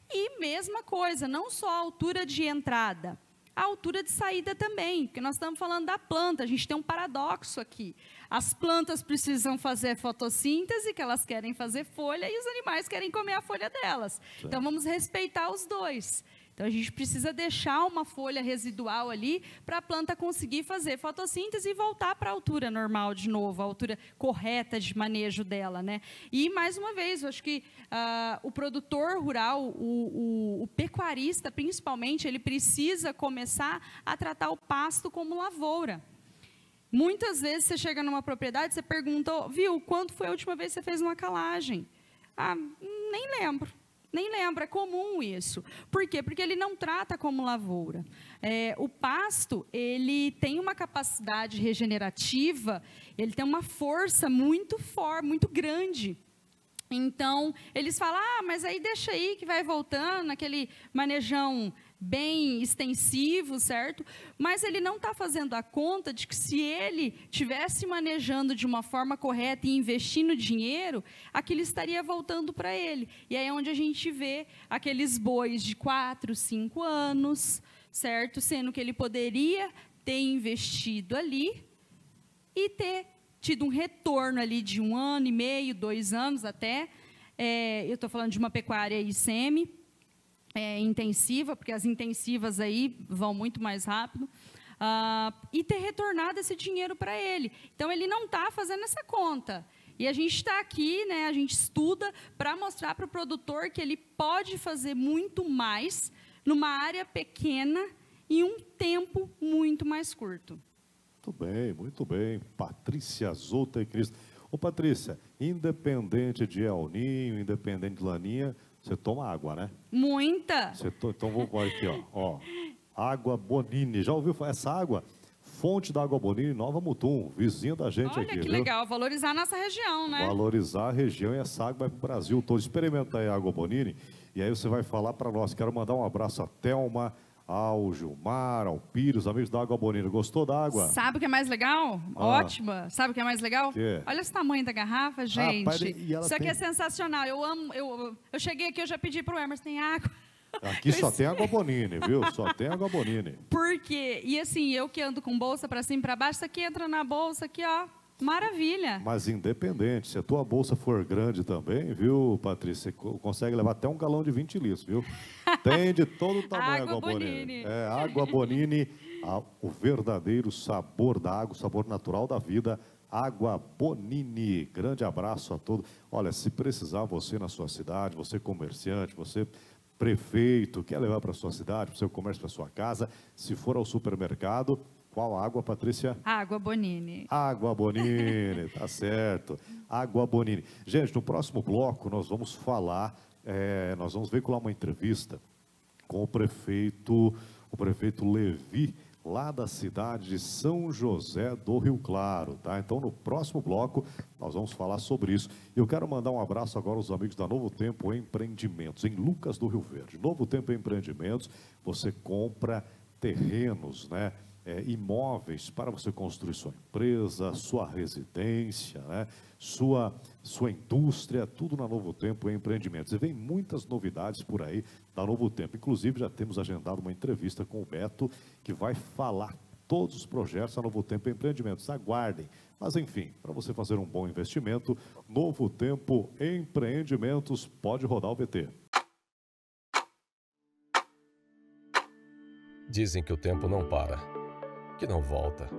E mesma coisa, não só a altura de entrada, a altura de saída também, porque nós estamos falando da planta, a gente tem um paradoxo aqui. As plantas precisam fazer fotossíntese, que elas querem fazer folha, e os animais querem comer a folha delas. Então, vamos respeitar os dois. Então, a gente precisa deixar uma folha residual ali para a planta conseguir fazer fotossíntese e voltar para a altura normal de novo, a altura correta de manejo dela, né? E, mais uma vez, eu acho que o produtor rural, o pecuarista, principalmente, ele precisa começar a tratar o pasto como lavoura. Muitas vezes você chega numa propriedade, você pergunta, viu, quando foi a última vez que você fez uma calagem? Ah, nem lembro. Nem lembro, é comum isso. Por quê? Porque ele não trata como lavoura. O pasto, ele tem uma capacidade regenerativa, ele tem uma força muito forte, muito grande. Então, eles falam, mas aí deixa aí que vai voltando, aquele manejão bem extensivo, certo? Mas ele não está fazendo a conta de que se ele estivesse manejando de uma forma correta e investindo dinheiro, aquilo estaria voltando para ele. E aí é onde a gente vê aqueles bois de 4, 5 anos, certo? Sendo que ele poderia ter investido ali e ter tido um retorno ali de 1 ano e meio, 2 anos até. Eu estou falando de uma pecuária ICM, intensiva, porque as intensivas aí vão muito mais rápido. e ter retornado esse dinheiro para ele. Então, ele não está fazendo essa conta. E a gente está aqui, né, a gente estuda para mostrar para o produtor que ele pode fazer muito mais numa área pequena em um tempo muito mais curto. Muito bem. Patrícia, zootecnista. Ô, Patrícia, independente de El Ninho, independente de Laninha, você toma água, né? Muita. Então, vou aqui, ó. Água Bonini. Já ouviu falar? Essa água? Fonte da Água Bonini, Nova Mutum, vizinho da gente Olha, aqui. que viu? Legal, valorizar a nossa região, né? Valorizar a região e essa água vai para o Brasil todo. Experimenta aí a Água Bonini e aí você vai falar para nós. Quero mandar um abraço a Thelma, ao Gilmar, ao Pires, amigos da Água Bonini. Gostou da água? Sabe o que é mais legal? Ótima. Sabe o que é mais legal? Que? Olha esse tamanho da garrafa, gente. Rapaz, isso aqui é sensacional. Eu amo. Eu cheguei aqui, eu já pedi para o Emerson, tem água? Aqui só tem Água Bonini, viu? Só tem Água Bonini. Por quê? E assim, eu que ando com bolsa para cima e para baixo, isso aqui entra na bolsa, aqui, ó. Maravilha. Mas independente, se a tua bolsa for grande também, viu, Patrícia, você consegue levar até um galão de 20 litros, viu? Tem de todo o tamanho Água Água Bonini. Bonini. É, Água Bonini, o verdadeiro sabor da água, o sabor natural da vida. Água Bonini. Grande abraço a todos. Olha, se precisar você na sua cidade, você comerciante, você prefeito, quer levar para a sua cidade, para o seu comércio, para a sua casa, se for ao supermercado, qual água, Patrícia? Água Bonini. Água Bonini, tá certo. Água Bonini. Gente, no próximo bloco nós vamos falar, nós vamos veicular uma entrevista com o prefeito Levi, lá da cidade de São José do Rio Claro, tá? Então, no próximo bloco, nós vamos falar sobre isso. Eu quero mandar um abraço agora aos amigos da Novo Tempo Empreendimentos, em Lucas do Rio Verde. Novo Tempo Empreendimentos, você compra terrenos, né? Imóveis para você construir sua empresa, sua residência, né? sua indústria, tudo na Novo Tempo Empreendimentos. E vem muitas novidades por aí da Novo Tempo. Inclusive, já temos agendado uma entrevista com o Beto, que vai falar todos os projetos da Novo Tempo Empreendimentos. Aguardem. Mas, enfim, para você fazer um bom investimento, Novo Tempo Empreendimentos, pode rodar o VT. Dizem que o tempo não para, que não volta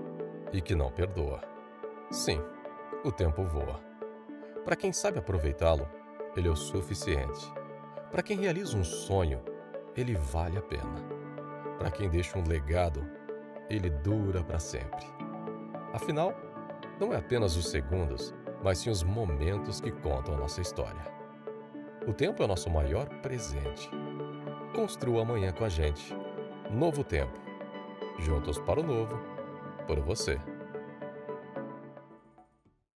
e que não perdoa. Sim, o tempo voa. Para quem sabe aproveitá-lo, ele é o suficiente. Para quem realiza um sonho, ele vale a pena. Para quem deixa um legado, ele dura para sempre. Afinal, não é apenas os segundos, mas sim os momentos que contam a nossa história. O tempo é o nosso maior presente. Construa o amanhã com a gente. Novo Tempo. Juntos para o novo, por você.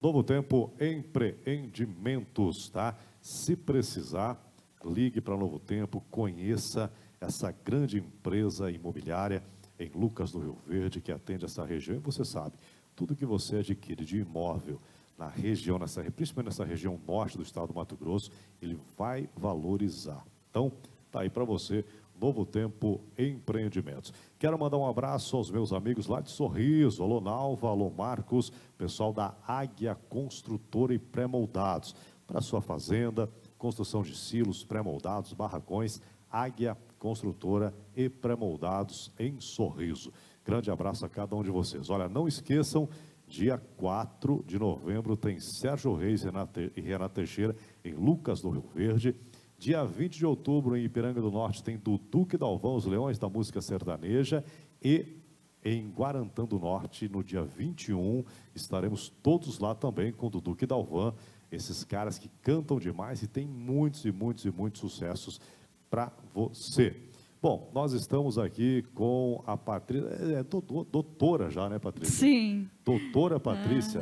Novo Tempo Empreendimentos, tá? Se precisar, ligue para Novo Tempo, conheça essa grande empresa imobiliária em Lucas do Rio Verde, que atende essa região. E você sabe, tudo que você adquire de imóvel na região, principalmente nessa região norte do estado do Mato Grosso, ele vai valorizar. Então, tá aí para você, Novo Tempo Empreendimentos. Quero mandar um abraço aos meus amigos lá de Sorriso, alô Nalva, alô Marcos, pessoal da Águia Construtora e Pré-Moldados. Para sua fazenda, construção de silos, pré-moldados, barracões, Águia Construtora e Pré-Moldados em Sorriso. Grande abraço a cada um de vocês. Olha, não esqueçam, dia 4 de novembro tem Sérgio Reis e Renata Teixeira em Lucas do Rio Verde. Dia 20 de outubro, em Ipiranga do Norte, tem Dudu e Dalvão, os Leões da Música Sertaneja. E em Guarantã do Norte, no dia 21, estaremos todos lá também com Dudu e Dalvão, esses caras que cantam demais e tem muitos e muitos e muitos sucessos para você. Bom, nós estamos aqui com a Patrícia, doutora já, né, Patrícia? Sim. Doutora Patrícia.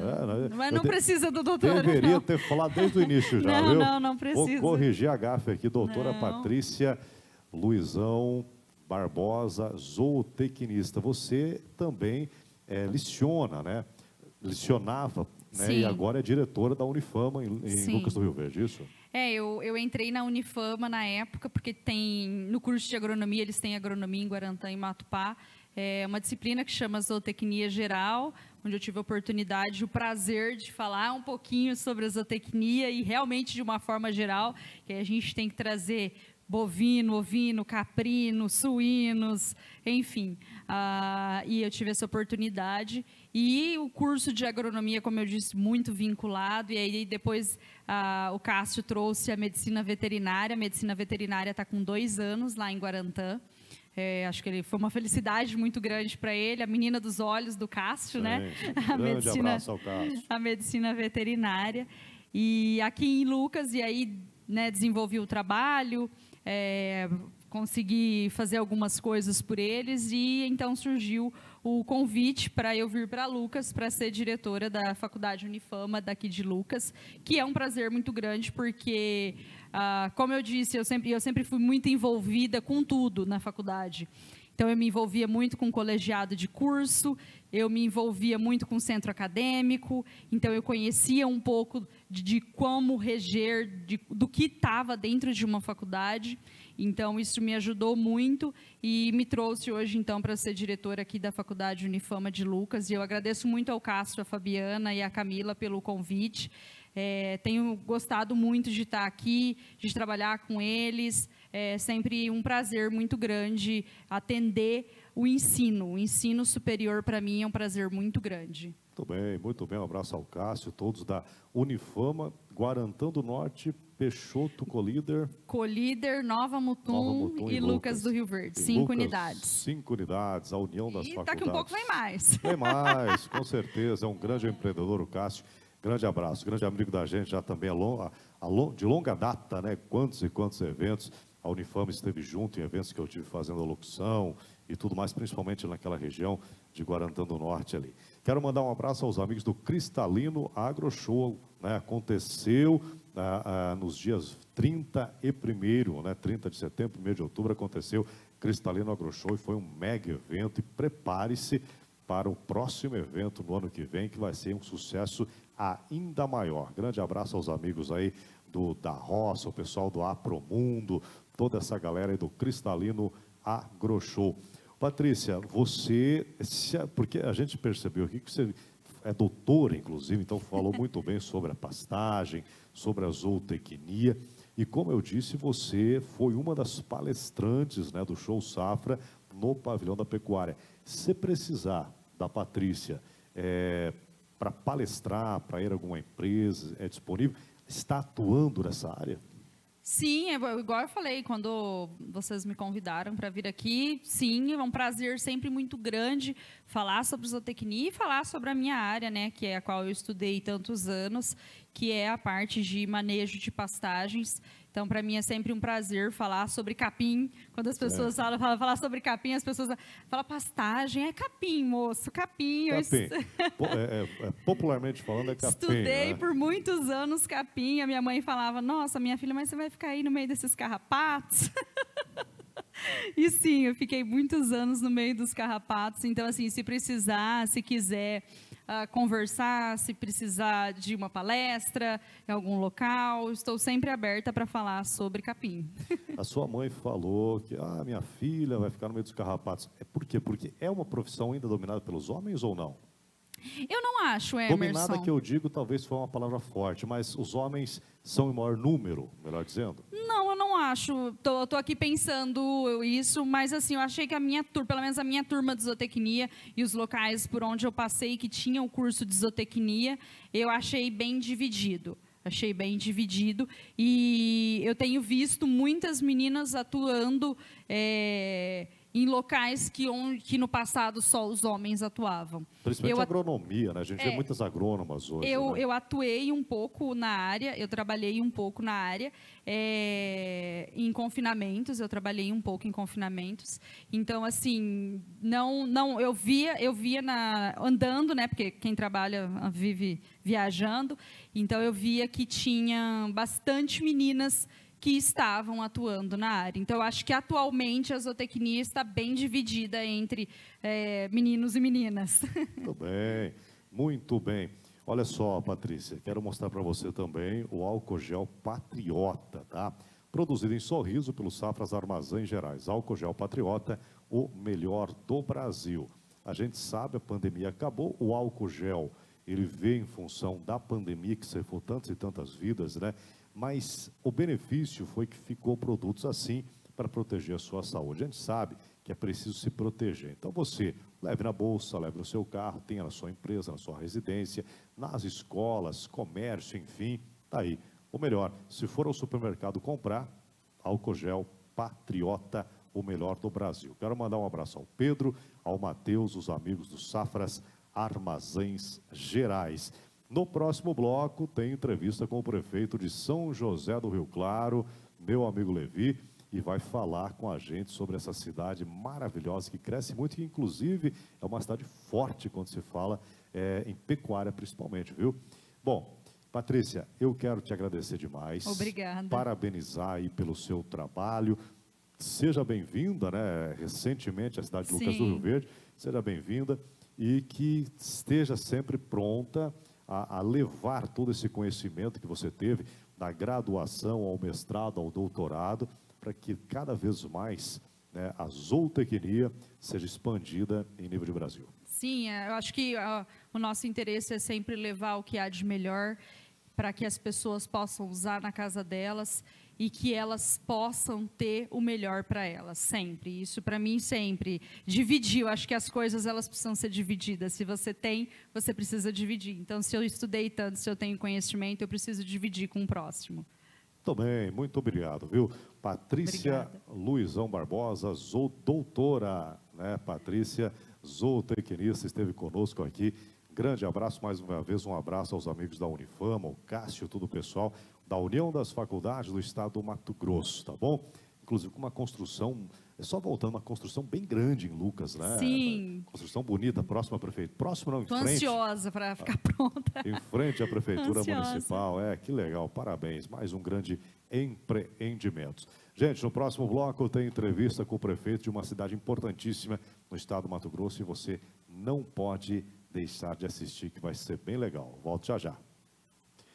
Mas não precisa do doutor. Deveria ter falado desde o início já, viu? Não precisa. Vou corrigir a gafe aqui, doutora Patrícia Luizão Barbosa, zootecnista. Você também leciona, né? Lecionava, né? Sim. E agora é diretora da Unifama em Lucas do Rio Verde, isso? Eu entrei na Unifama na época, porque no curso de agronomia, eles têm agronomia em Guarantã e Matupá, uma disciplina que chama zootecnia geral, onde eu tive a oportunidade, o prazer de falar um pouquinho sobre a zootecnia e realmente de uma forma geral, que a gente tem que trazer bovino, ovino, caprino, suínos, enfim. E eu tive essa oportunidade. E o curso de agronomia, como eu disse, muito vinculado. E aí depois o Cássio trouxe a medicina veterinária. A medicina veterinária está com 2 anos lá em Guarantã. Acho que foi uma felicidade muito grande para ele, a menina dos olhos do Cássio, né? Grande abraço ao Cássio. A medicina veterinária. E aqui em Lucas, e aí, né, desenvolvi o trabalho, consegui fazer algumas coisas por eles, e então surgiu o convite para eu vir para Lucas para ser diretora da Faculdade Unifama daqui de Lucas, que é um prazer muito grande, porque, como eu disse, eu sempre fui muito envolvida com tudo na faculdade. Então, eu me envolvia muito com colegiado de curso, eu me envolvia muito com centro acadêmico, então eu conhecia um pouco de como reger, do que estava dentro de uma faculdade. Então, isso me ajudou muito e me trouxe hoje, então, para ser diretora aqui da Faculdade Unifama de Lucas. E eu agradeço muito ao Cássio, a Fabiana e a Camila pelo convite. Tenho gostado muito de estar aqui, de trabalhar com eles. É sempre um prazer muito grande atender o ensino superior. Para mim é um prazer muito grande. Muito bem, um abraço ao Cássio, todos da Unifama, Guarantã do Norte, Peixoto, Colíder, Nova Mutum e Lucas do Rio Verde. 5 unidades. 5 unidades, a união das faculdades. Daqui um pouco vem mais. Vem mais, com certeza, é um grande empreendedor o Cássio. Grande abraço, grande amigo da gente, já também de longa data, né? Quantos e quantos eventos. A Unifama esteve junto em eventos que eu tive fazendo a locução e tudo mais, principalmente naquela região de Guarantã do Norte ali. Quero mandar um abraço aos amigos do Cristalino Agro Show, né? Aconteceu nos dias 30 e 1º, né? 30 de setembro, 1º de outubro, aconteceu Cristalino Agro Show e foi um mega evento. E prepare-se para o próximo evento no ano que vem, que vai ser um sucesso ainda maior. Grande abraço aos amigos aí da roça, o pessoal do Apromundo, toda essa galera aí do Cristalino Agro Show. Patrícia, porque a gente percebeu aqui que você é doutora, inclusive, então falou muito bem sobre a pastagem, sobre a zootecnia, e como eu disse, você foi uma das palestrantes, né, do Show Safra no Pavilhão da Pecuária. Se precisar da Patrícia para palestrar, para ir a alguma empresa, é disponível? Está atuando nessa área? Sim, igual eu falei, quando vocês me convidaram para vir aqui, sim, é um prazer sempre muito grande falar sobre zootecnia e falar sobre a minha área, né, que é a qual eu estudei tantos anos, que é a parte de manejo de pastagens. Então, para mim, é sempre um prazer falar sobre capim. Quando as pessoas falam sobre capim, as pessoas falam pastagem. É capim, moço, capim. Capim. Popularmente falando, é capim. Estudei, né? Por muitos anos capim. A minha mãe falava, nossa, minha filha, mas você vai ficar aí no meio desses carrapatos? E sim, eu fiquei muitos anos no meio dos carrapatos. Então, assim, se precisar, se quiser conversar, se precisar de uma palestra em algum local, estou sempre aberta para falar sobre capim. A sua mãe falou que minha filha vai ficar no meio dos carrapatos. Por quê? Porque é uma profissão ainda dominada pelos homens ou não? Eu não acho, Emerson. Dominada que eu digo talvez foi uma palavra forte, mas os homens são em maior número, melhor dizendo? Não, eu não acho. Tô aqui pensando isso, mas assim, eu achei que pelo menos a minha turma de zootecnia e os locais por onde eu passei que tinham o curso de zootecnia, eu achei bem dividido. E eu tenho visto muitas meninas atuando em locais que no passado só os homens atuavam. Principalmente agronomia, né? A gente vê muitas agrônomas hoje. Eu atuei um pouco na área, eu trabalhei um pouco na área, em confinamentos, eu trabalhei um pouco em confinamentos. Então, assim, eu via andando, né? Porque quem trabalha vive viajando. Então, eu via que tinha bastante meninas que estavam atuando na área. Então, eu acho que atualmente a zootecnia está bem dividida entre meninos e meninas. Muito bem. Olha só, Patrícia, quero mostrar para você também o álcool gel Patriota, tá? Produzido em Sorriso pelos Safras Armazéns Gerais. Álcool gel Patriota, o melhor do Brasil. A gente sabe, a pandemia acabou, o álcool gel, ele veio em função da pandemia, que ceifou tantas e tantas vidas, né? Mas o benefício foi que ficou produtos assim para proteger a sua saúde. A gente sabe que é preciso se proteger. Então você leve na bolsa, leve no seu carro, tenha na sua empresa, na sua residência, nas escolas, comércio, enfim, tá aí. Ou melhor, se for ao supermercado comprar, álcool gel Patriota, o melhor do Brasil. Quero mandar um abraço ao Pedro, ao Matheus, os amigos do Safras Armazéns Gerais. No próximo bloco tem entrevista com o prefeito de São José do Rio Claro, meu amigo Levi, e vai falar com a gente sobre essa cidade maravilhosa que cresce muito, que inclusive é uma cidade forte quando se fala em pecuária principalmente, viu? Bom, Patrícia, eu quero te agradecer demais. Obrigada. Parabenizar aí pelo seu trabalho. Seja bem-vinda, né? Recentemente a cidade de Lucas do Rio Verde, seja bem-vinda e que esteja sempre pronta a levar todo esse conhecimento que você teve da graduação ao mestrado, ao doutorado, para que cada vez mais, né, a zootecnia seja expandida em nível de Brasil. Sim, eu acho que o nosso interesse é sempre levar o que há de melhor para que as pessoas possam usar na casa delas e que elas possam ter o melhor para elas, sempre. Isso, para mim, sempre. Dividir, eu acho que as coisas elas precisam ser divididas. Se você tem, você precisa dividir. Então, se eu estudei tanto, se eu tenho conhecimento, eu preciso dividir com o próximo. Também, muito obrigado, viu? Patrícia Obrigada. Luizão Barbosa, doutora, né? Patrícia, zootecnista, esteve conosco aqui. Grande abraço, mais uma vez, um abraço aos amigos da Unifama, o Cássio, todo o pessoal da União das Faculdades do Estado do Mato Grosso, tá bom? Inclusive com uma construção, só voltando, uma construção bem grande em Lucas, né? Sim. Construção bonita, próxima à prefeitura. Próxima não, em Estou frente. ansiosa para ficar pronta. Em frente à Prefeitura Ansiosa. Municipal. Que legal, parabéns. Mais um grande empreendimento. Gente, no próximo bloco tem entrevista com o prefeito de uma cidade importantíssima no estado do Mato Grosso e você não pode deixar de assistir, que vai ser bem legal. Volto já já.